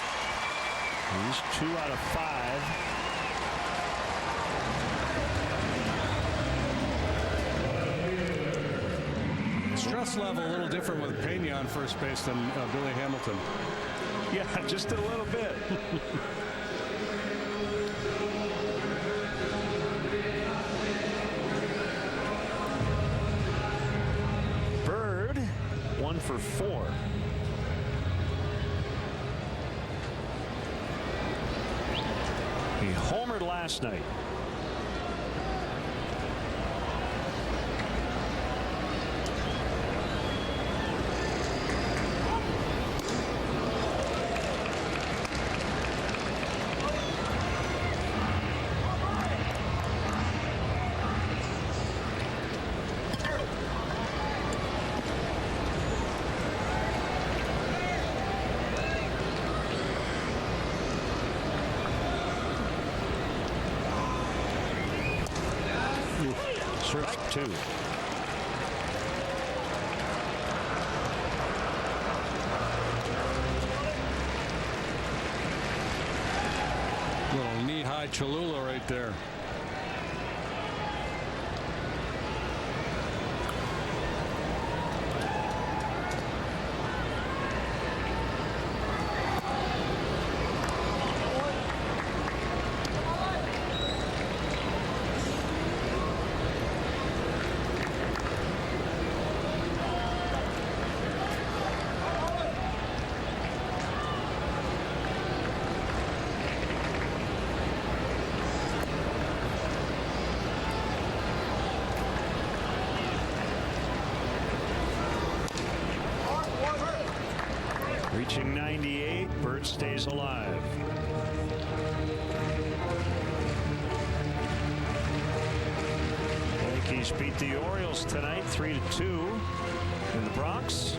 He's 2 out of 5. Stress level a little different with Pena on first base than Billy Hamilton. Yeah, just a little bit. Bird 1 for 4. He homered last night. Strike 2. Little knee-high Cholula right there. Reaching 98, Bird stays alive. Yankees beat the Orioles tonight 3-2. in the Bronx.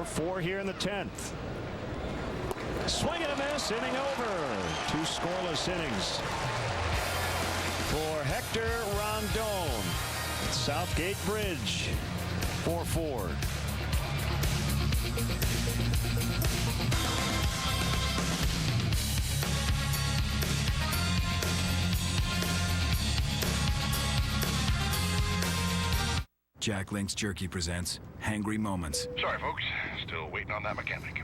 Four here in the 10th. Swing and a miss, inning over. 2 scoreless innings for Hector Rondon. Southgate Bridge, 4-4. Jack Link's Jerky presents Hangry Moments. Sorry, folks. Still waiting on that mechanic.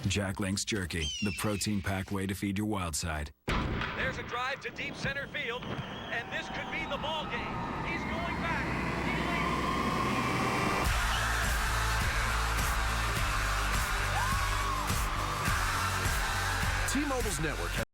Jack Link's Jerky, the protein-packed way to feed your wild side. There's a drive to deep center field, and this could be the ball game. He's going back. T-Mobile's network has